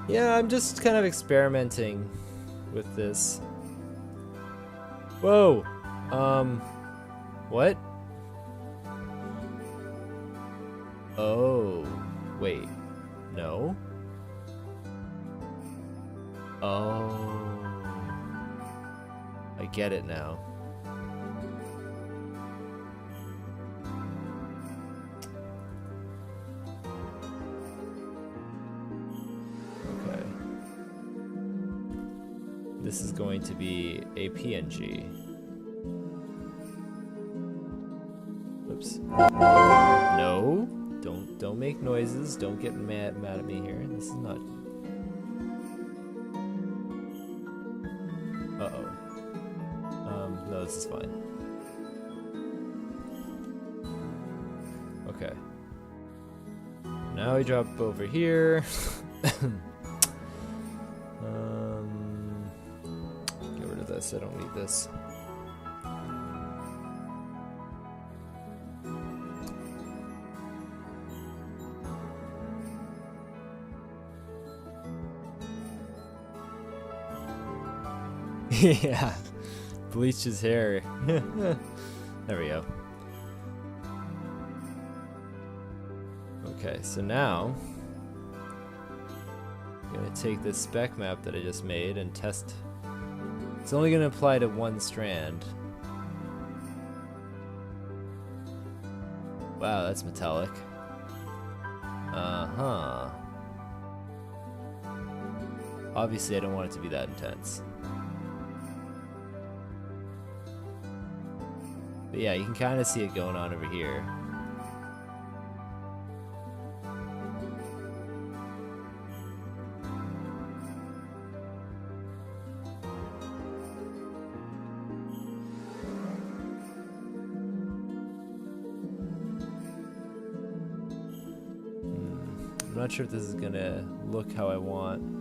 Yeah, I'm just kind of experimenting with this. Whoa! What? Oh, wait. No? Oh. I get it now. Okay. This is going to be a PNG. Oops. No. Don't make noises. Don't get mad at me here. This is not. Uh-oh. No, this is fine. Okay. Now we drop over here. Get rid of this. I don't need this. Yeah, bleach his hair. There we go. Okay, so now I'm gonna take this spec map that I just made and test. It's only gonna apply to one strand. Wow, that's metallic. Uh-huh. Obviously, I don't want it to be that intense. But yeah, you can kind of see it going on over here. I'm not sure if this is gonna look how I want.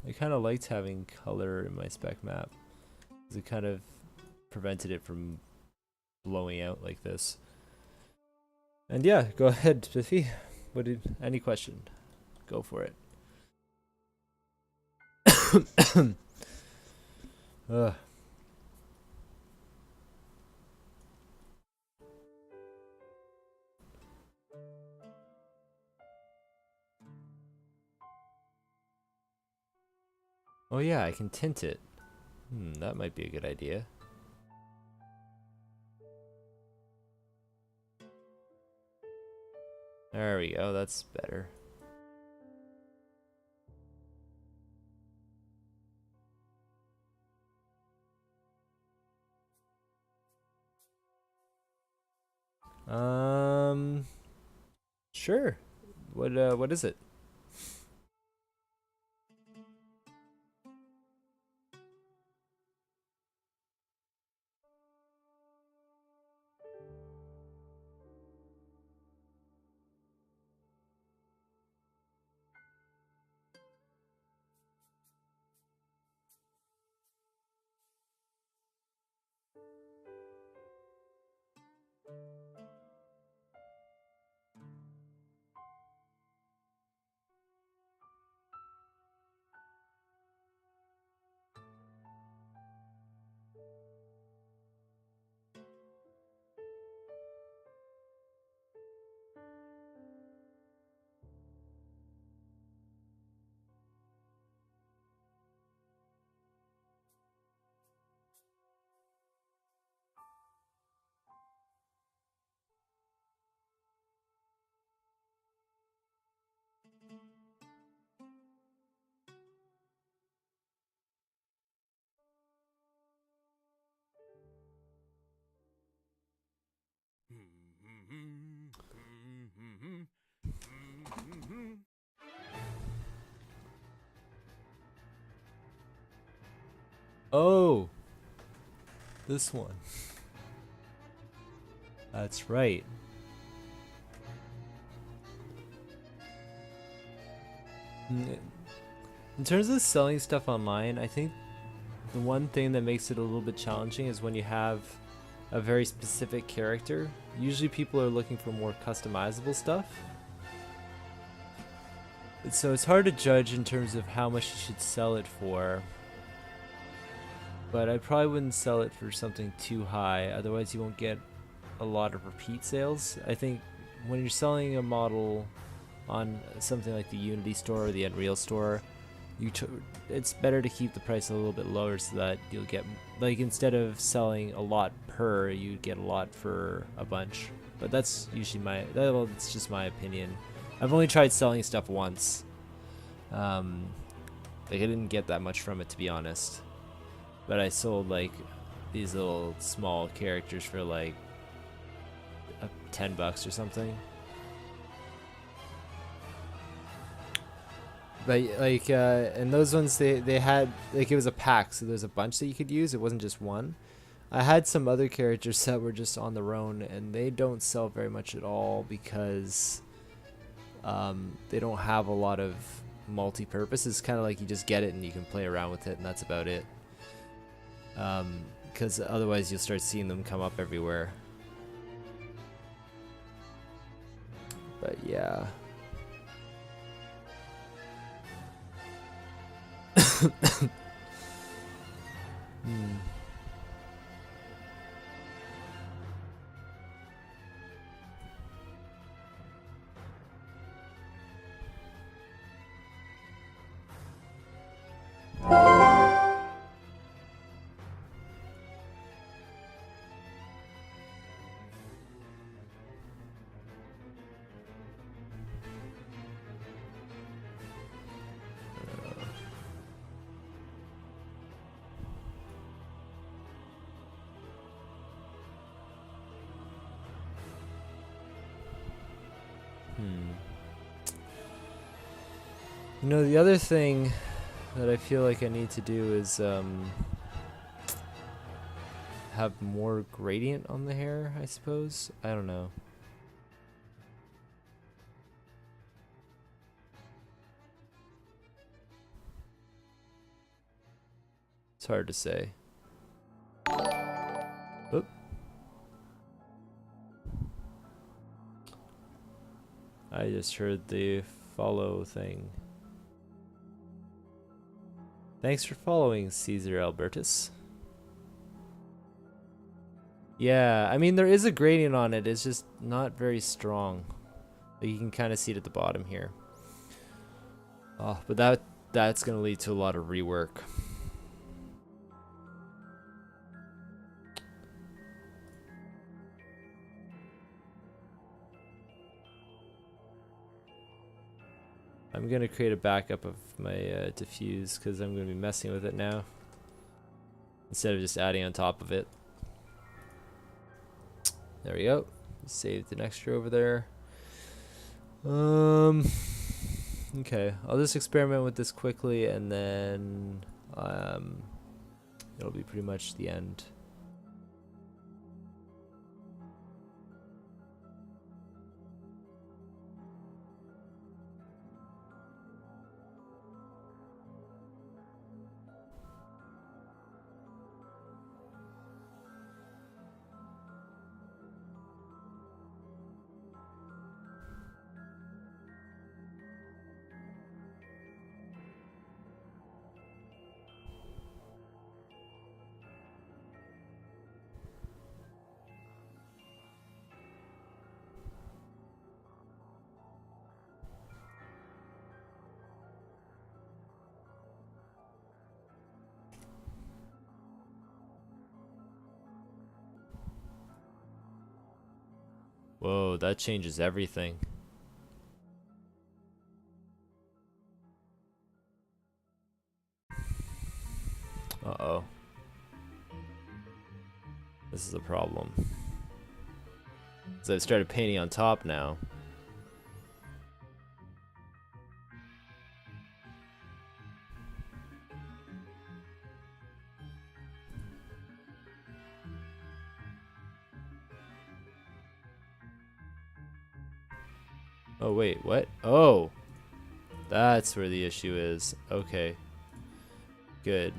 I kind of liked having color in my spec map, because it kind of prevented it from blowing out like this. And yeah, go ahead, Spiffy. Any question? Go for it. Ugh. Oh yeah, I can tint it. That might be a good idea. There we go, that's better. Sure. What is it? Oh, this one. That's right. In terms of selling stuff online, I think the one thing that makes it a little bit challenging is when you have a very specific character. Usually people are looking for more customizable stuff. So it's hard to judge in terms of how much you should sell it for. But I probably wouldn't sell it for something too high, otherwise you won't get a lot of repeat sales. I think when you're selling a model on something like the Unity store or the Unreal store, it's better to keep the price a little bit lower so that you'll get, like, instead of selling a lot per, you get a lot for a bunch. But that's usually it's just my opinion. I've only tried selling stuff once. Like, I didn't get that much from it, to be honest. But I sold like these little small characters for like $10 or something. But like, and those ones they had, like, it was a pack, so there's a bunch that you could use. It wasn't just one. I had some other characters that were just on their own, and they don't sell very much at all because they don't have a lot of multi-purpose. It's kind of like you just get it and you can play around with it, and that's about it. Because otherwise you'll start seeing them come up everywhere. But yeah. You know, the other thing that I feel like I need to do is have more gradient on the hair, I suppose. I don't know. It's hard to say. Oop. I just heard the follow thing. Thanks for following, Caesar Albertus. Yeah, I mean, there is a gradient on it. It's just not very strong. You can kind of see it at the bottom here. Oh, but that's going to lead to a lot of rework. I'm going to create a backup of my diffuse because I'm going to be messing with it now instead of just adding on top of it. There we go. Saved an extra over there. Okay, I'll just experiment with this quickly and then it'll be pretty much the end. Whoa, that changes everything. Uh-oh. This is a problem. So I've started painting on top now. Oh wait, what? Oh, that's where the issue is. Okay, good.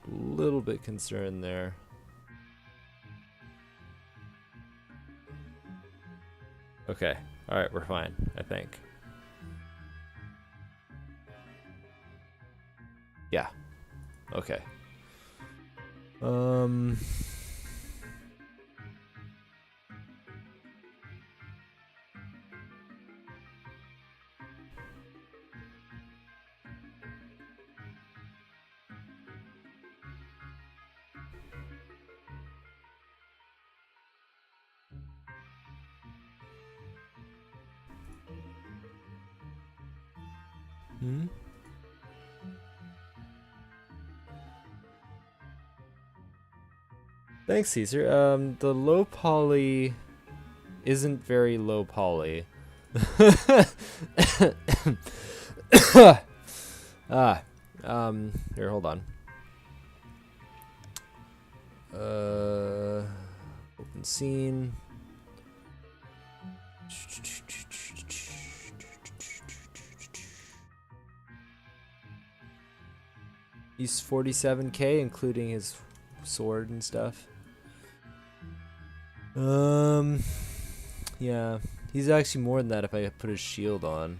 A little bit concerned there. Okay, all right, we're fine, I think. Yeah. Okay. Hmm. Thanks, Caesar. The low poly isn't very low poly. Here, hold on. Open scene. He's 47k, including his sword and stuff. Yeah, he's actually more than that if I put his shield on.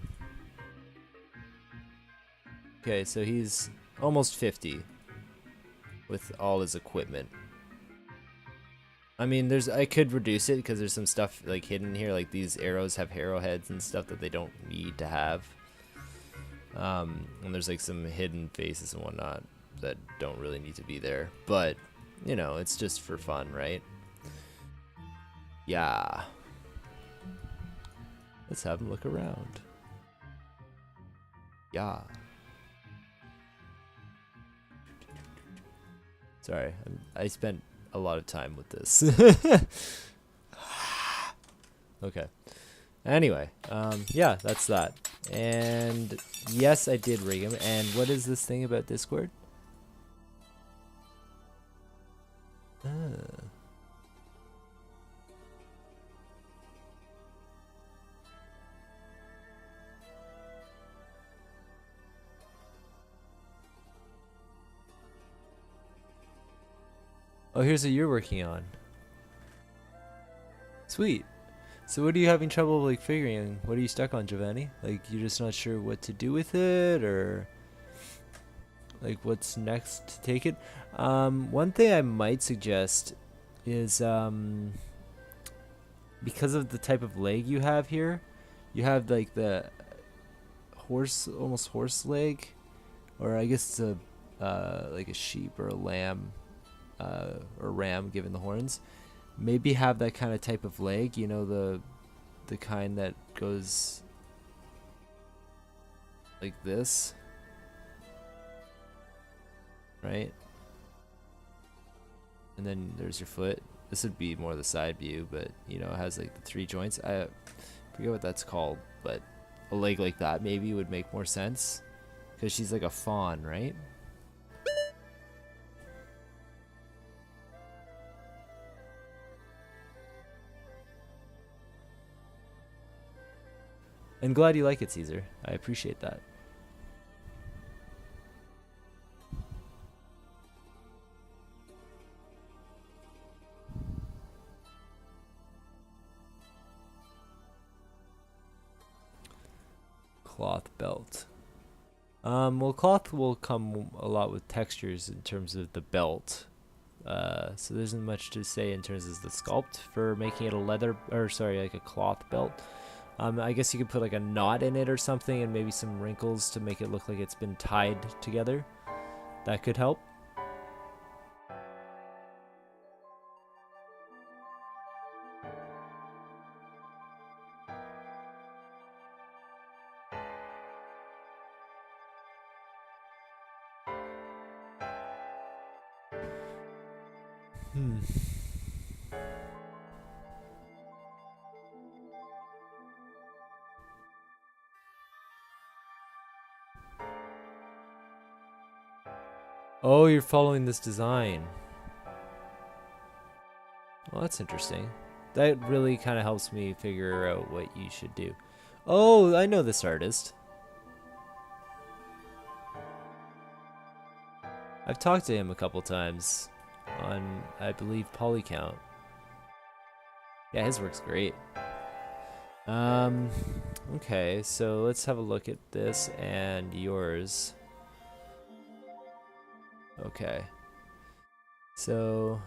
Okay, so he's almost 50 with all his equipment. I mean, I could reduce it because there's some stuff like hidden here, like these arrows have arrowheads and stuff that they don't need to have. And there's like some hidden faces and whatnot that don't really need to be there. But, you know, it's just for fun, right? Yeah. Let's have him look around. Yeah. Sorry, I spent a lot of time with this. Okay. Anyway, yeah, that's that. And yes, I did rig him. And what is this thing about Discord? Oh, here's what you're working on. Sweet. So what are you having trouble like figuring? What are you stuck on, Giovanni? Like you're just not sure what to do with it, or like what's next to take it? One thing I might suggest is because of the type of leg you have here, you have like the horse, almost horse leg, or I guess it's a like a sheep or a lamb or ram given the horns. Maybe have that kind of type of leg, you know, the kind that goes like this, right? And then there's your foot. This would be more the side view, but you know, it has like the 3 joints. I forget what that's called, but a leg like that maybe would make more sense because she's like a fawn, right? I'm glad you like it, Caesar. I appreciate that. Cloth belt. Well, cloth will come a lot with textures in terms of the belt. So there isn't much to say in terms of the sculpt for making it a leather, or sorry, like a cloth belt. I guess you could put like a knot in it or something and maybe some wrinkles to make it look like it's been tied together. That could help. Oh, you're following this design. Well, that's interesting. That really kind of helps me figure out what you should do. Oh, I know this artist. I've talked to him a couple times on, I believe, Polycount. Yeah, his work's great. Okay, so let's have a look at this and yours. Okay. So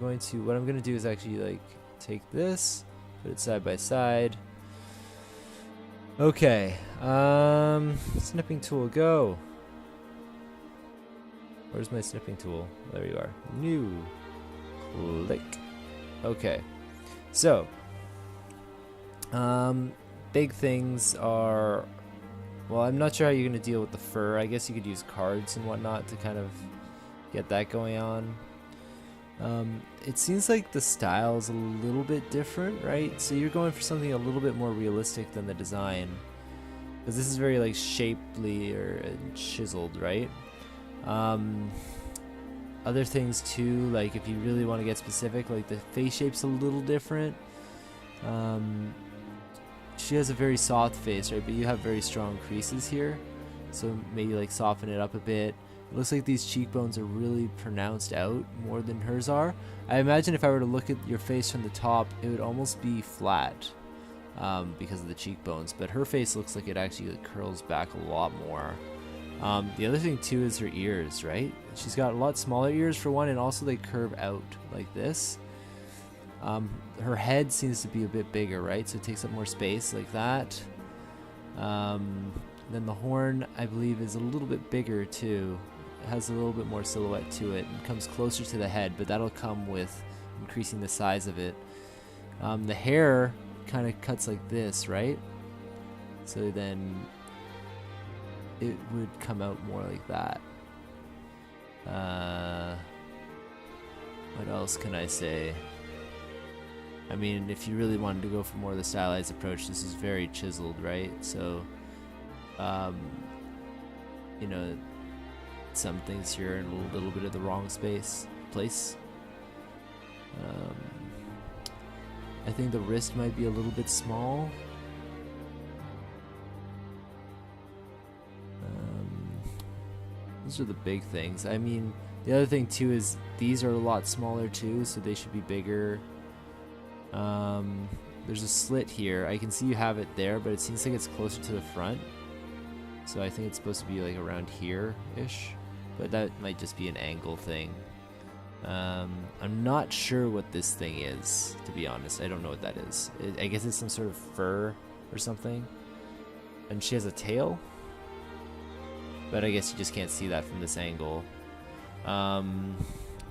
what I'm gonna do is actually like take this, put it side by side. Okay, snipping tool, go. Where's my snipping tool? There you are. New. Click. Okay. So, big things are, well, I'm not sure how you're going to deal with the fur. I guess you could use cards and whatnot to kind of get that going on. It seems like the style is a little bit different, right? So you're going for something a little bit more realistic than the design. Because this is very like shapely or chiseled, right? Other things too, like if you really want to get specific, like the face shape's a little different. She has a very soft face, right? But you have very strong creases here, so maybe like soften it up a bit. It looks like these cheekbones are really pronounced out more than hers are. I imagine if I were to look at your face from the top, it would almost be flat because of the cheekbones, but her face looks like it actually curls back a lot more. The other thing too is her ears, right? She's got a lot smaller ears for one, and also they curve out like this. Her head seems to be a bit bigger, right? So it takes up more space like that. Then the horn, I believe, is a little bit bigger too. It has a little bit more silhouette to it and comes closer to the head, but that'll come with increasing the size of it. The hair kind of cuts like this, right? So then it would come out more like that. What else can I say? I mean, if you really wanted to go for more of the stylized approach, this is very chiseled, right? So, you know, some things here in a little bit of the wrong place. I think the wrist might be a little bit small. Those are the big things. I mean, the other thing too is these are a lot smaller too, so they should be bigger. There's a slit here. I can see you have it there, but it seems like it's closer to the front. So I think it's supposed to be like around here-ish, but that might just be an angle thing. I'm not sure what this thing is, to be honest. I don't know what that is. I guess it's some sort of fur or something. And she has a tail, but I guess you just can't see that from this angle.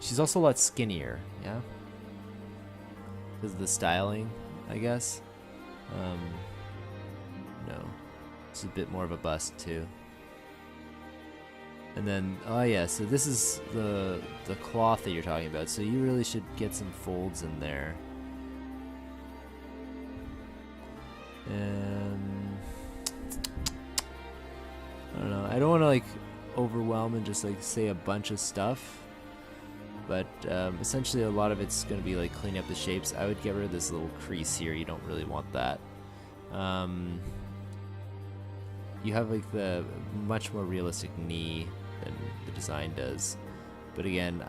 She's also a lot skinnier, yeah? Because of the styling, I guess. No. It's a bit more of a bust, too. And then, oh yeah, so this is the cloth that you're talking about. So you really should get some folds in there. And I don't know. I don't want to like overwhelm and just like say a bunch of stuff. But essentially a lot of it's going to be like cleaning up the shapes. I would get rid of this little crease here. You don't really want that. You have like the much more realistic knee than the design does. But again,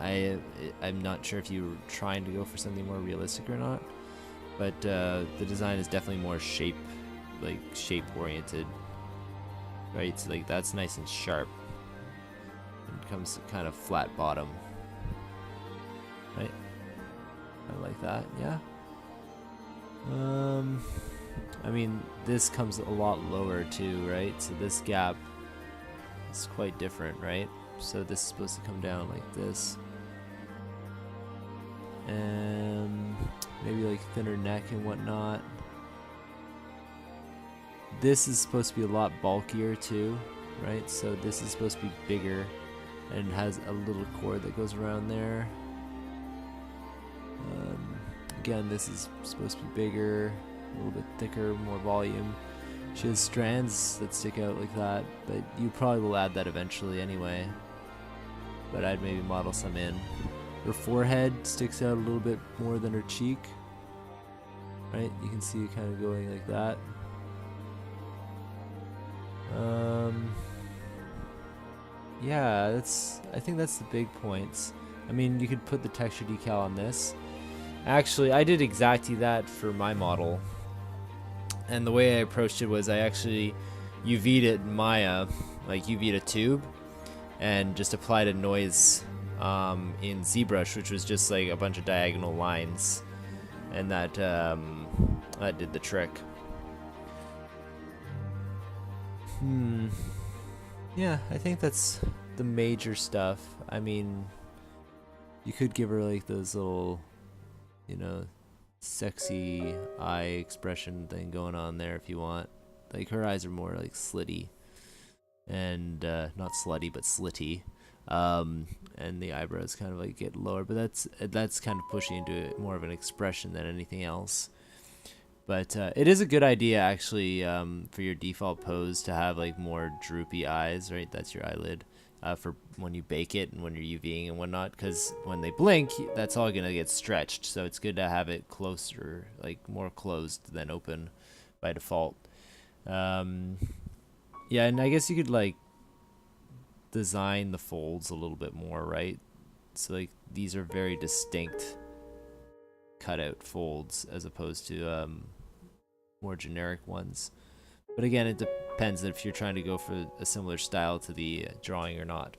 I'm not sure if you're trying to go for something more realistic or not. But the design is definitely more shape oriented. Right, so like that's nice and sharp. It comes kind of flat bottom. Right? I like that, yeah. I mean, this comes a lot lower too, right? So this gap is quite different, right? So this is supposed to come down like this. And maybe like thinner neck and whatnot. This is supposed to be a lot bulkier too, right? So this is supposed to be bigger and has a little cord that goes around there. Again, this is supposed to be bigger, a little bit thicker, more volume. She has strands that stick out like that, but you probably will add that eventually anyway. but I'd maybe model some in. Her forehead sticks out a little bit more than her cheek. Right, you can see it kind of going like that. Yeah, I think that's the big points. I mean, you could put the texture decal on this. Actually, I did exactly that for my model. And the way I approached it was I actually UV'd it in Maya, like UV'd a tube, and just applied a noise in ZBrush, which was just like a bunch of diagonal lines. And that did the trick. Yeah, I think that's the major stuff. I mean, you could give her like those little, you know, sexy eye expression thing going on there if you want. Like her eyes are more like slitty, and not slutty but slitty. And the eyebrows kind of like get lower, but that's kind of pushing into more of an expression than anything else. But it is a good idea actually, for your default pose to have like more droopy eyes, right? That's your eyelid, for when you bake it and when you're UVing and whatnot, because when they blink, that's all gonna get stretched. So it's good to have it closer, like more closed than open by default. Yeah, and I guess you could like design the folds a little bit more, right? So like these are very distinct cutout folds as opposed to more generic ones. But again, it depends if you're trying to go for a similar style to the drawing or not.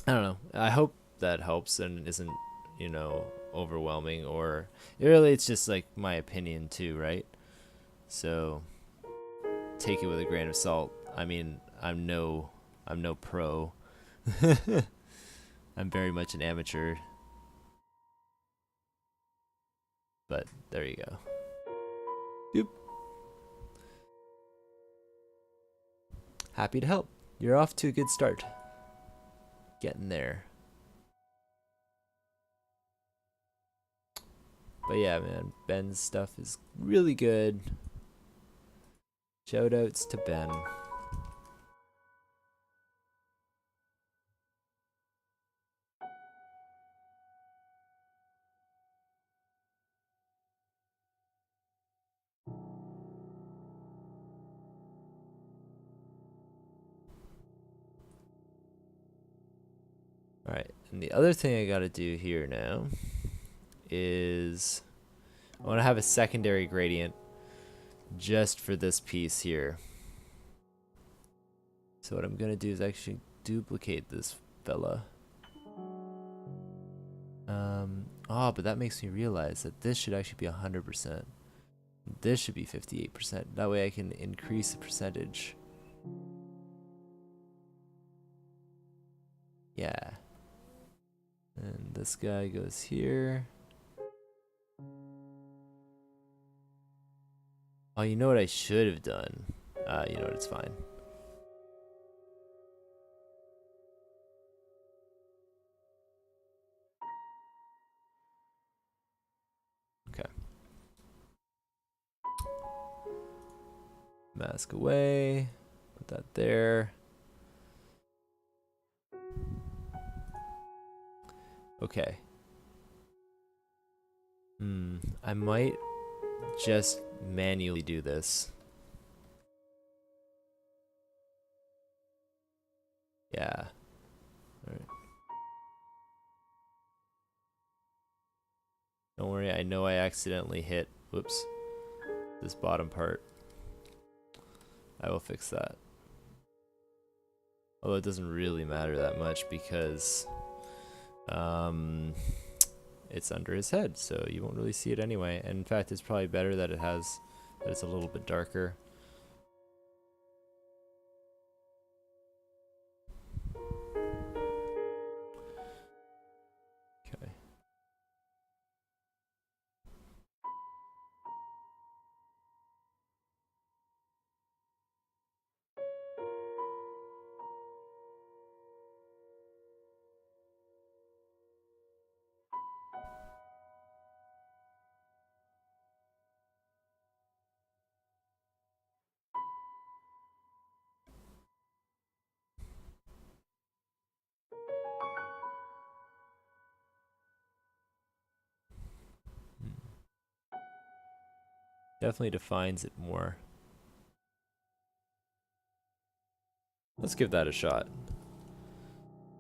I don't know. I hope that helps and isn't, you know, overwhelming, or really it's just like my opinion too, right? So take it with a grain of salt. I mean, I'm no pro. I'm very much an amateur. But there you go. Yep. Happy to help. You're off to a good start. Getting there. But yeah, man, Ben's stuff is really good. Shoutouts to Ben. Alright, and the other thing I gotta do here now is I want to have a secondary gradient just for this piece here. So what I'm gonna do is actually duplicate this fella. But that makes me realize that this should actually be 100%. This should be 58%. That way I can increase the percentage. Yeah. And this guy goes here. Oh, you know what I should have done? You know what, it's fine. Okay. Mask away. Put that there. Okay. I might just manually do this. Yeah. Alright. Don't worry, I know I accidentally hit, whoops, this bottom part. I will fix that. Although it doesn't really matter that much because it's under his head, so you won't really see it anyway. And in fact, it's probably better that it's a little bit darker. Okay. Definitely defines it more. Let's give that a shot.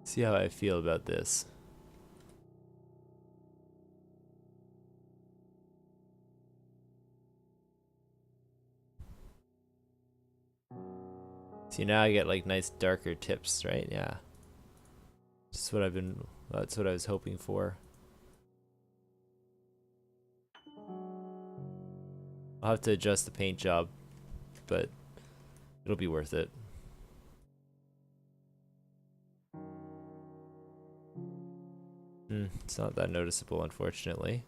See how I feel about this. See, now I get like nice darker tips, right? Yeah. That's what I was hoping for. I'll have to adjust the paint job, but it'll be worth it. It's not that noticeable, unfortunately.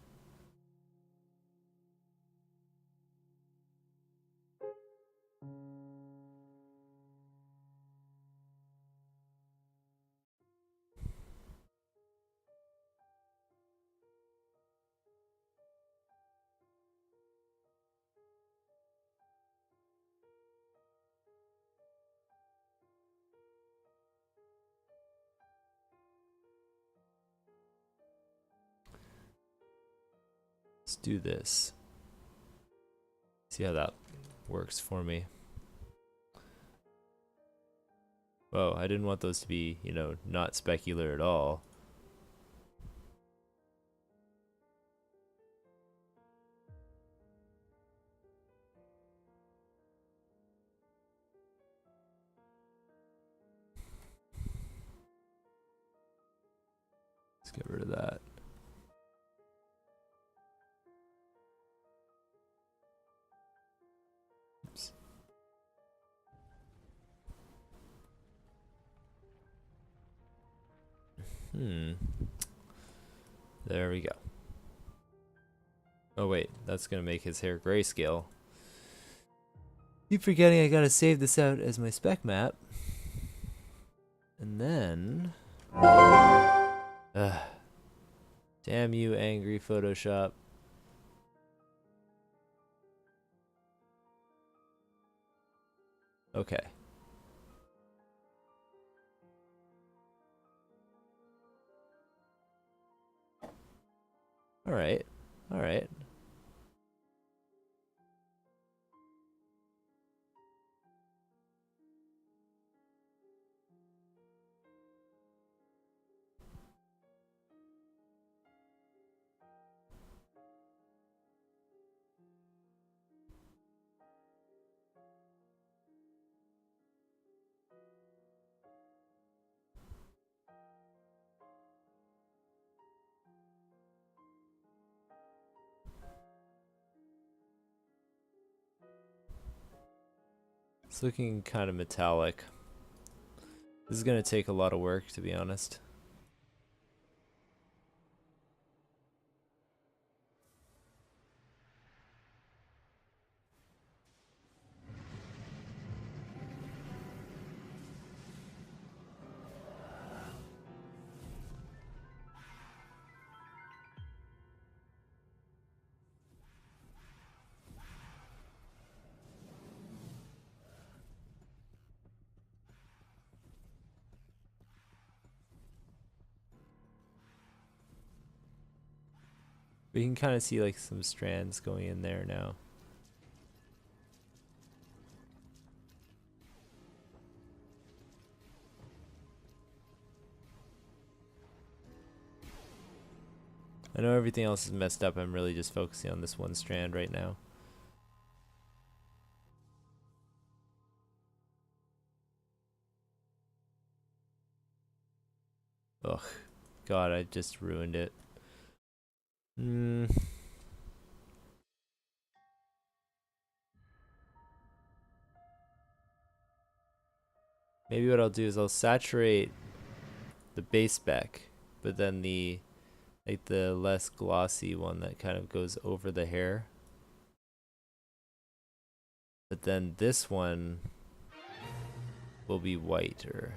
Let's do this. See how that works for me. Whoa, I didn't want those to be, you know, not specular at all. Let's get rid of that. Oops. There we go. Oh wait, that's gonna make his hair grayscale. Keep forgetting I gotta save this out as my spec map. And then... damn you, angry Photoshop. Okay. Alright. Alright. It's looking kind of metallic. This is gonna take a lot of work, to be honest. We can kind of see like some strands going in there now. I know everything else is messed up. I'm really just focusing on this one strand right now. Ugh. God, I just ruined it. Maybe what I'll do is I'll saturate the base spec, but then the less glossy one that kind of goes over the hair. But then this one will be whiter.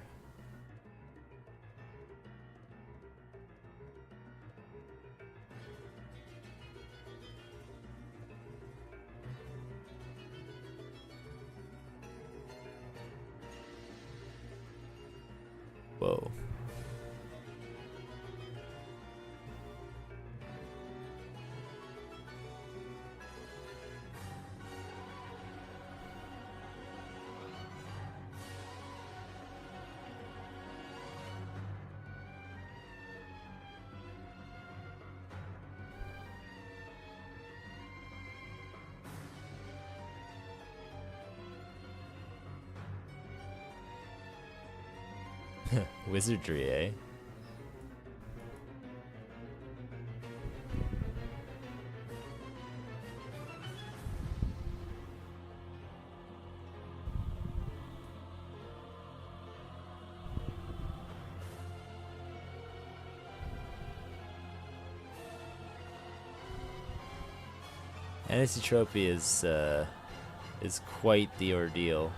Whoa. Wizardry, eh? Anisotropy is quite the ordeal.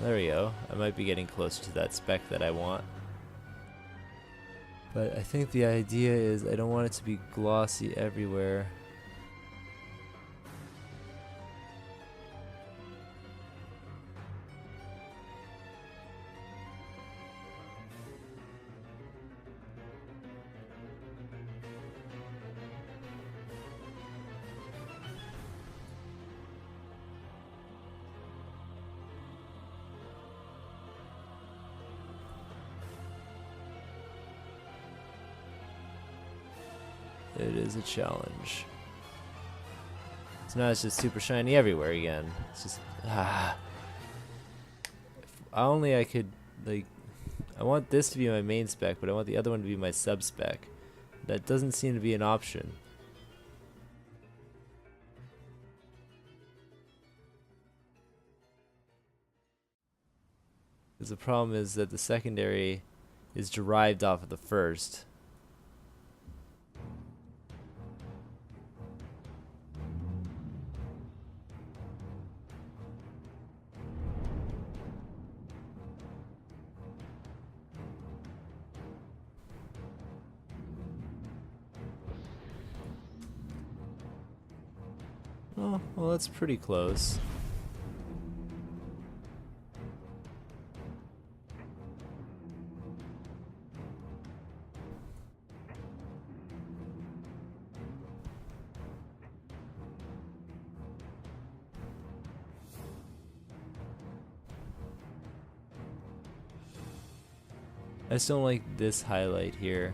There we go. I might be getting closer to that spec that I want. But I think the idea is I don't want it to be glossy everywhere. It is a challenge. So now it's just super shiny everywhere again. It's just If only I could, like, I want this to be my main spec, but I want the other one to be my sub spec. That doesn't seem to be an option. Because the problem is that the secondary is derived off of the first. Oh, well, that's pretty close. I just don't like this highlight here.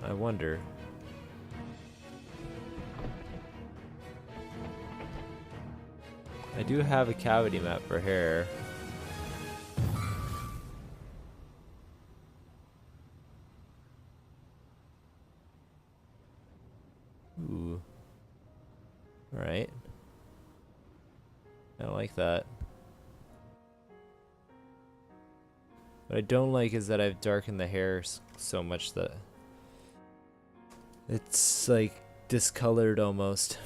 I wonder. I do have a cavity map for hair. Ooh. Alright. I don't like that. What I don't like is that I've darkened the hair so much that it's like discolored almost.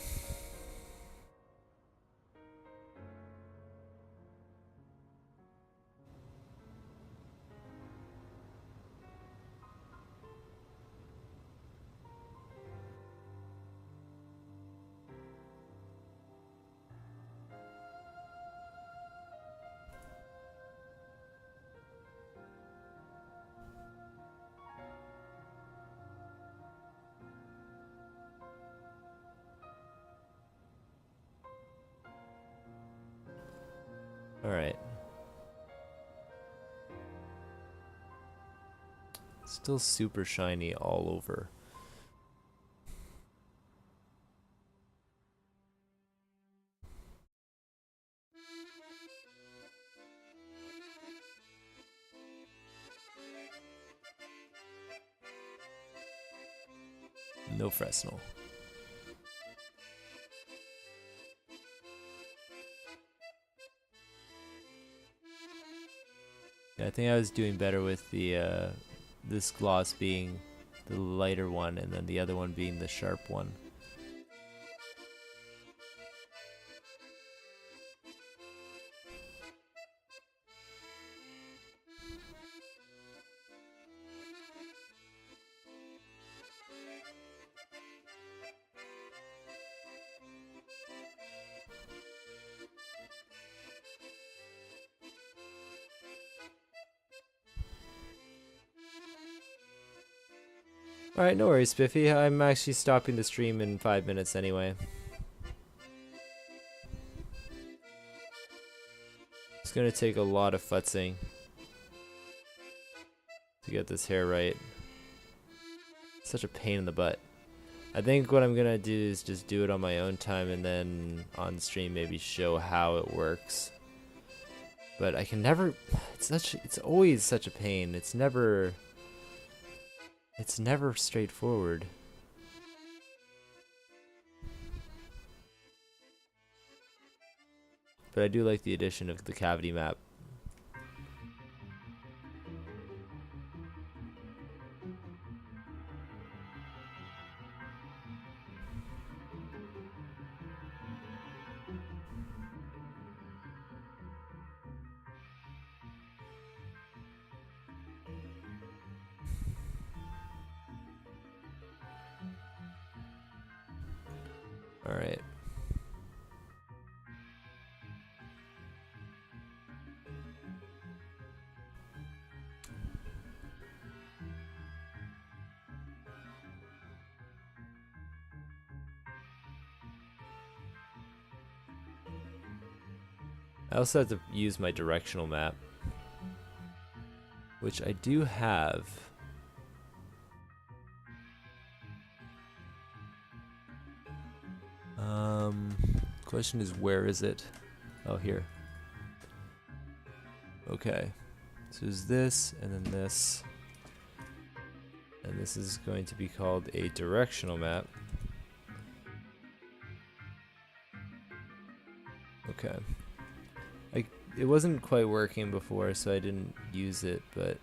Alright. Still super shiny all over. No Fresnel. Yeah, I think I was doing better with the this gloss being the lighter one, and then the other one being the sharp one. Alright, no worries, Spiffy. I'm actually stopping the stream in 5 minutes anyway. It's gonna take a lot of futzing to get this hair right. Such a pain in the butt. I think what I'm gonna do is just do it on my own time and then on stream maybe show how it works. But I can never, it's always such a pain. It's never straightforward. But I do like the addition of the cavity map. All right. I also have to use my directional map, which I do have. Question is, where is it? Oh, here. Okay. So there's this, and then this. And this is going to be called a directional map. Okay. It wasn't quite working before, so I didn't use it, but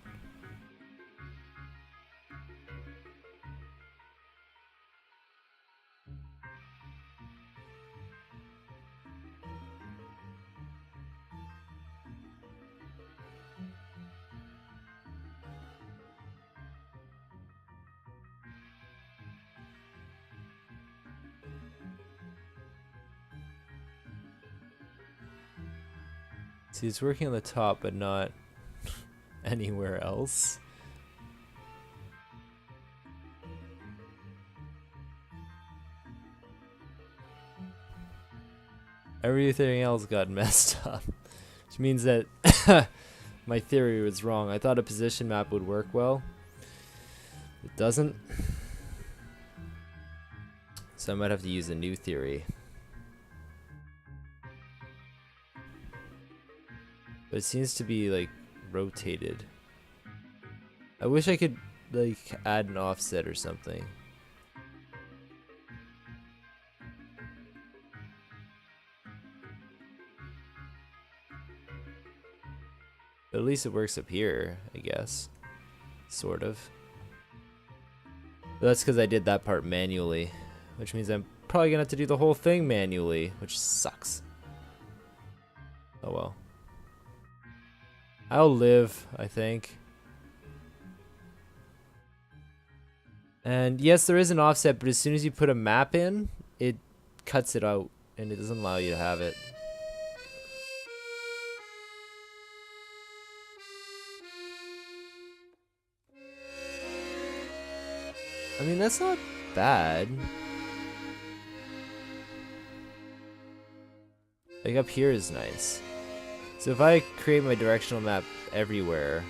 see, it's working on the top, but not anywhere else. Everything else got messed up, which means that my theory was wrong. I thought a position map would work well. It doesn't. So I might have to use a new theory. But it seems to be like rotated. I wish I could like add an offset or something. But at least it works up here, I guess. Sort of. But that's because I did that part manually, which means I'm probably gonna have to do the whole thing manually, which sucks. Oh well. I'll live, I think. And yes, there is an offset, but as soon as you put a map in, it cuts it out, and it doesn't allow you to have it. I mean, that's not bad. Like, up here is nice. So if I create my directional map everywhere,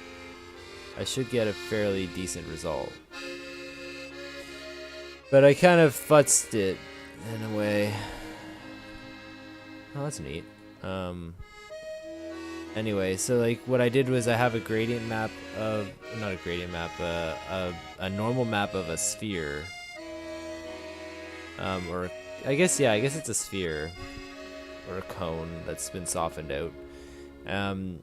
I should get a fairly decent result. But I kind of futzed it in a way. Oh, that's neat. Anyway, so like what I did was I have a gradient map of, not a gradient map, a normal map of a sphere. Or I guess it's a sphere or a cone that's been softened out. And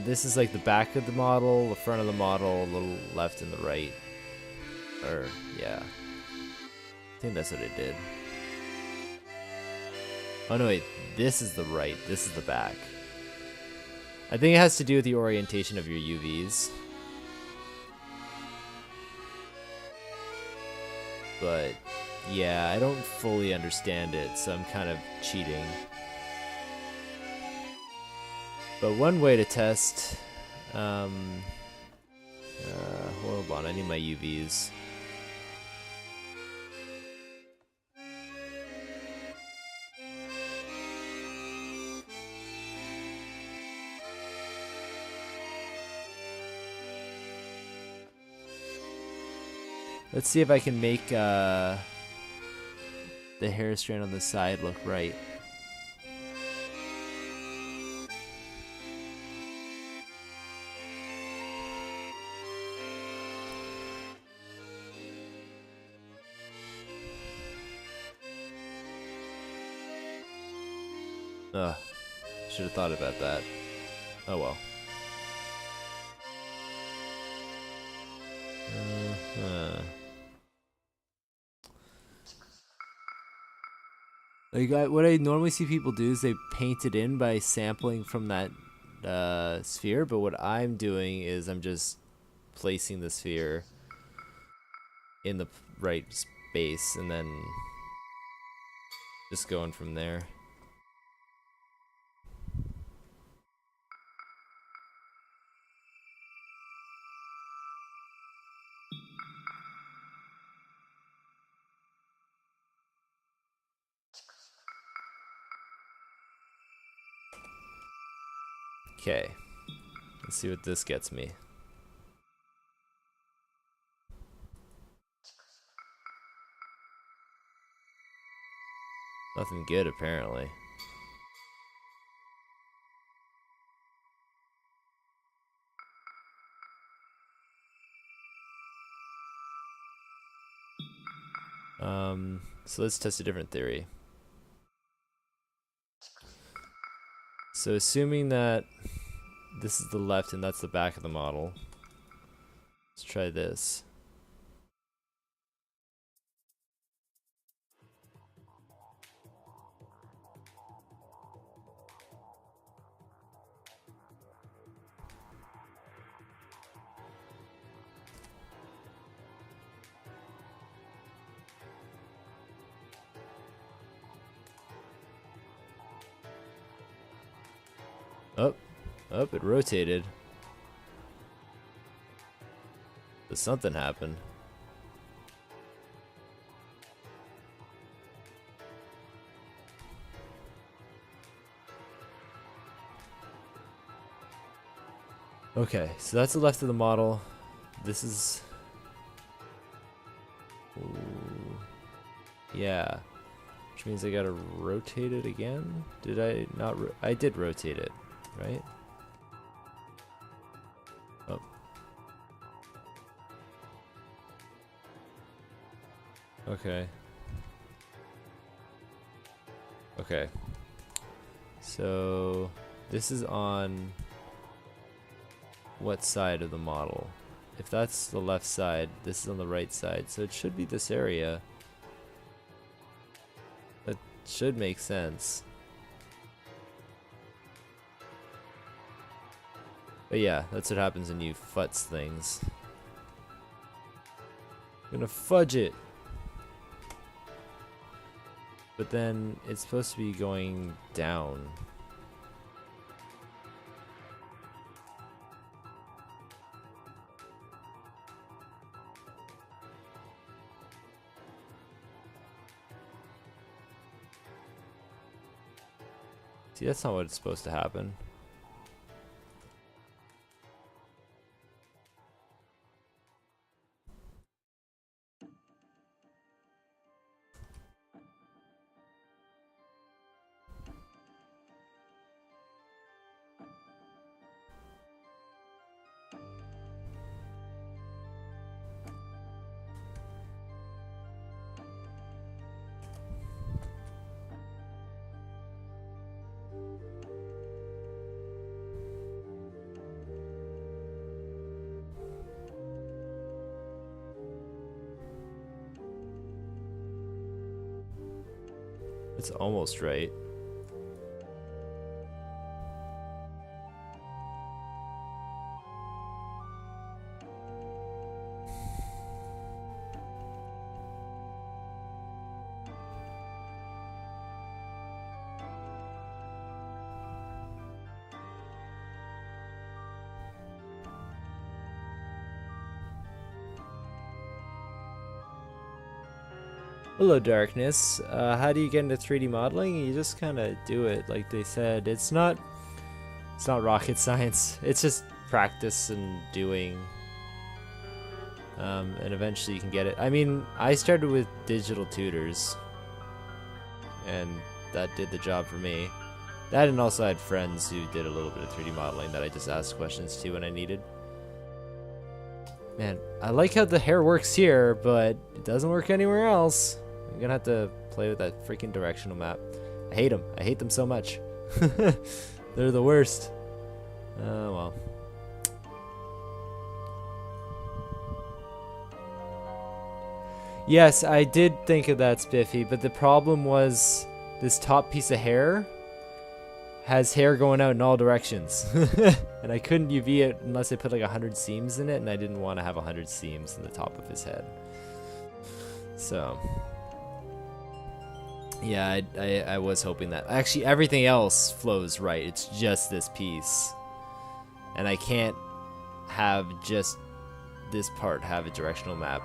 this is like the back of the model, the front of the model, a little left and the right. Or, yeah. I think that's what it did. Oh no, wait. This is the right. This is the back. I think it has to do with the orientation of your UVs. But, yeah, I don't fully understand it, so I'm kind of cheating. But one way to test... hold on, I need my UVs. Let's see if I can make the hair strand on the side look right. Ugh, should have thought about that. Oh well. Like what I normally see people do is they paint it in by sampling from that sphere, but what I'm doing is I'm just placing the sphere in the right space and then just going from there. Okay, let's see what this gets me. Nothing good, apparently. So let's test a different theory. So assuming that this is the left and that's the back of the model, let's try this. Oh, it rotated. But something happened. Okay, so that's the left of the model. This is... Ooh. Yeah. Which means I gotta rotate it again? Did I not? I did rotate it, right? Oh. Okay. Okay. So this is on what side of the model? If that's the left side, this is on the right side, so it should be this area. That should make sense. But yeah, that's what happens when you futz things. I'm gonna fudge it. But then it's supposed to be going down. See, that's not what's supposed to happen. It's almost right. Hello, Darkness. How do you get into 3D modeling? You just kind of do it, like they said. It's not rocket science. It's just practice and doing. And eventually you can get it. I mean, I started with digital tutors, and that did the job for me. That, and also I had friends who did a little bit of 3D modeling that I just asked questions to when I needed. Man, I like how the hair works here, but it doesn't work anywhere else. I'm gonna have to play with that freaking directional map. I hate them. I hate them so much. They're the worst. Oh, well. Yes, I did think of that, Spiffy, but the problem was this top piece of hair has hair going out in all directions. And I couldn't UV it unless I put like 100 seams in it, and I didn't want to have 100 seams in the top of his head. So, yeah, I was hoping that. Actually, everything else flows right. It's just this piece. And I can't have just this part have a directional map.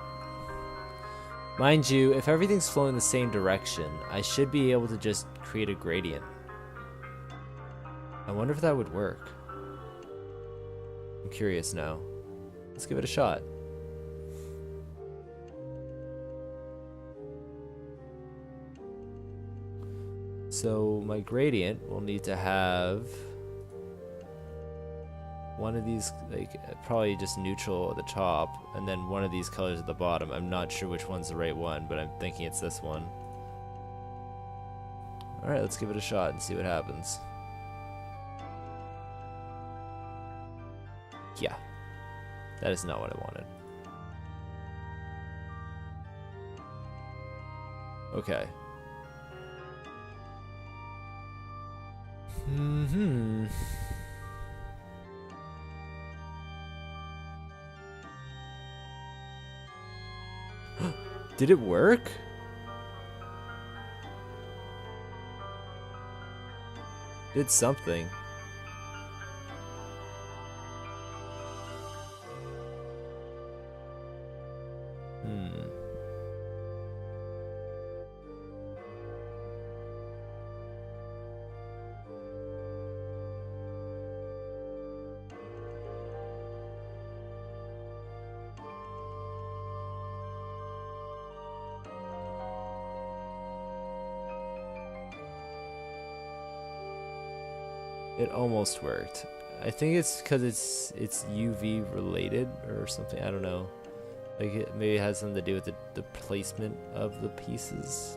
Mind you, if everything's flowing the same direction, I should be able to just create a gradient. I wonder if that would work. I'm curious now. Let's give it a shot. So my gradient will need to have one of these, like, probably just neutral at the top, and then one of these colors at the bottom. I'm not sure which one's the right one, but I'm thinking it's this one. Alright, let's give it a shot and see what happens. Yeah, that is not what I wanted. Okay. Did it work? Did something. It almost worked. I think it's because it's UV related or something. I don't know. Like it maybe has something to do with the placement of the pieces.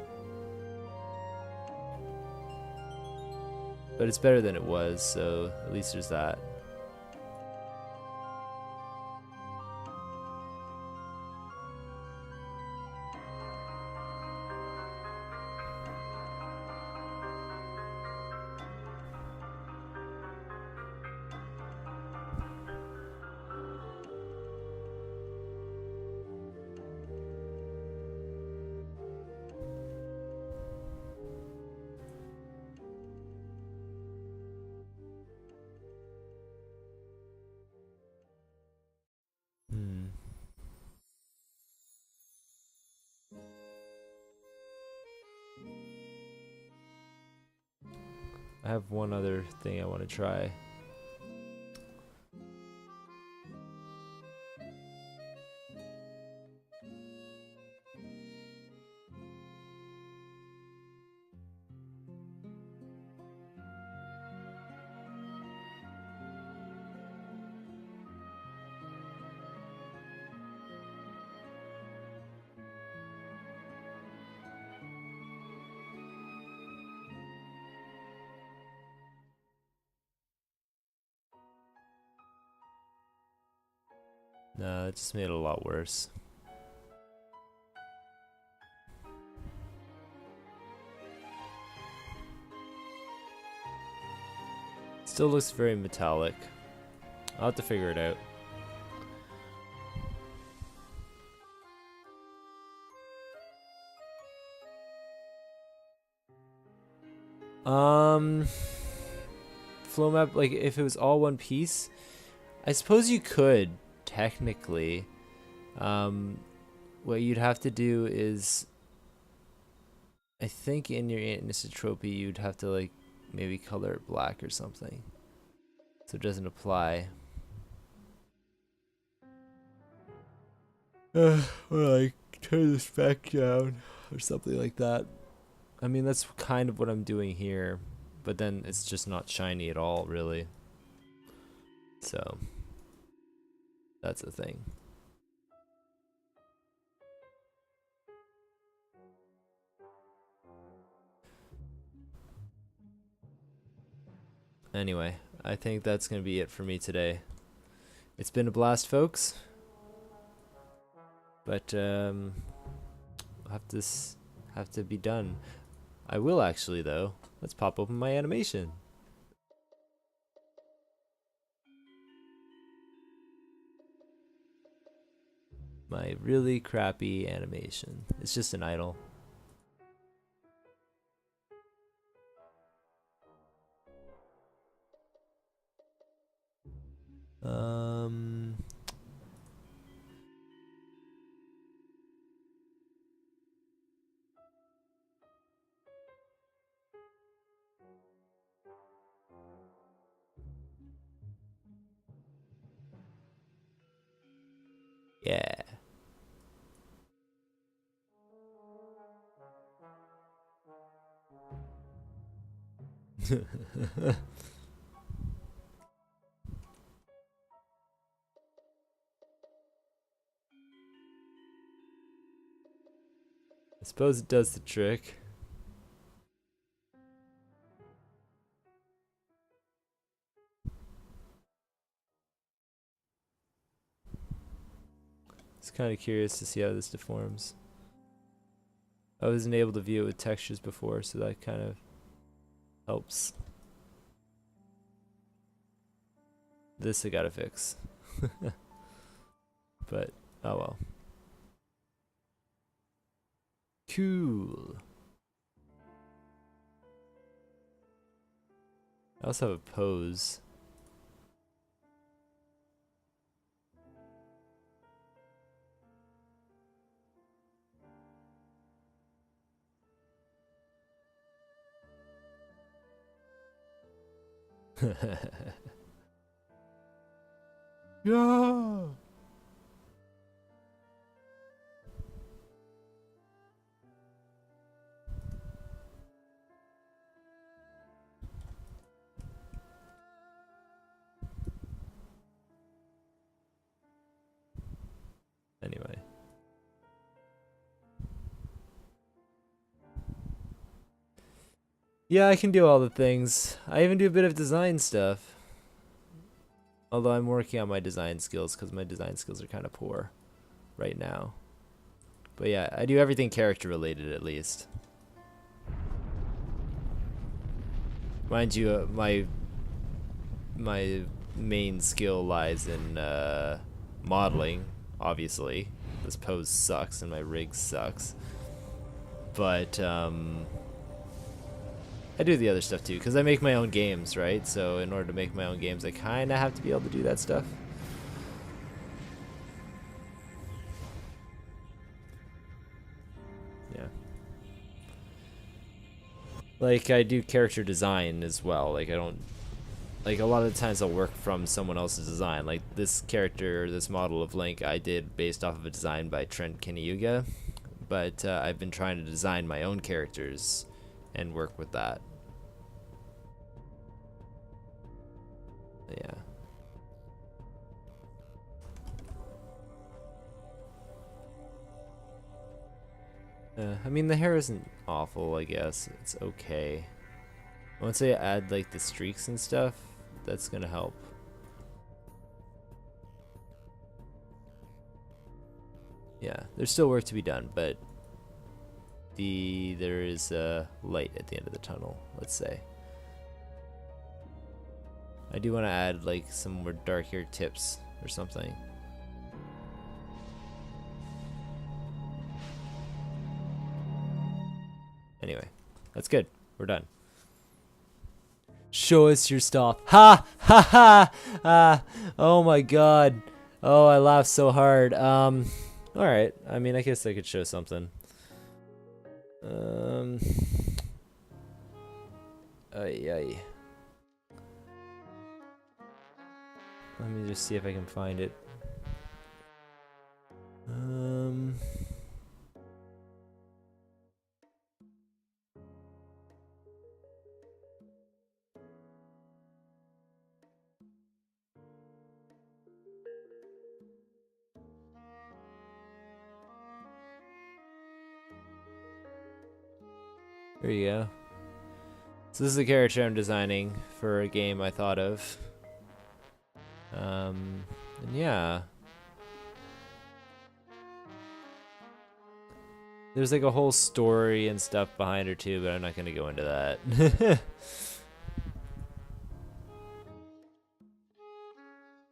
But it's better than it was, so at least there's that. I have one other thing I want to try. No, it just made it a lot worse. still looks very metallic. I'll have to figure it out. Flow map, like if it was all one piece, I suppose you could technically. What you'd have to do is, I think in your anisotropy you'd have to like maybe color it black or something, so it doesn't apply. Or like turn the spec down or something like that. I mean, that's kind of what I'm doing here, but then it's just not shiny at all, really. So that's the thing. Anyway, I think that's gonna be it for me today. It's been a blast, folks. But I'll have to be done. I will actually though. Let's pop open my animation. My really crappy animation. It's just an idle. Yeah. I suppose it does the trick. It's kind of curious to see how this deforms. I wasn't able to view it with textures before, so that kind of helps. This I gotta fix. But, oh well. Cool. I also have a pose. Yeah. Anyway. Yeah, I can do all the things. I even do a bit of design stuff. Although I'm working on my design skills because my design skills are kind of poor right now. But yeah, I do everything character related at least. Mind you, my main skill lies in modeling, obviously. This pose sucks and my rig sucks. But I do the other stuff too, because I make my own games, right? So in order to make my own games, I kind of have to be able to do that stuff. Yeah. Like, I do character design as well. Like, I don't... Like, a lot of the times I'll work from someone else's design. Like, this character, this model of Link, I did based off of a design by Trent Kaneyuga. But I've been trying to design my own characters and work with that. Yeah. I mean, the hair isn't awful, I guess. It's okay. Once I add, like, the streaks and stuff, that's gonna help. Yeah, there's still work to be done, but there is a light at the end of the tunnel, let's say. I do want to add like some more dark hair tips or something. Anyway, that's good. We're done. Show us your stuff. Ha ha ha! Oh my god. Oh, I laughed so hard. All right. I mean, I guess I could show something. Ay. Let me just see if I can find it. There you go. So this is the character I'm designing for a game I thought of. And yeah. There's like a whole story and stuff behind her too, but I'm not gonna go into that.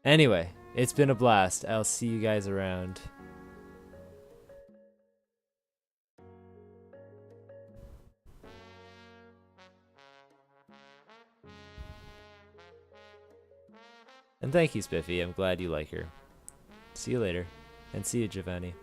Anyway, it's been a blast. I'll see you guys around. And thank you, Spiffy. I'm glad you like her. See you later. And see you, Giovanni.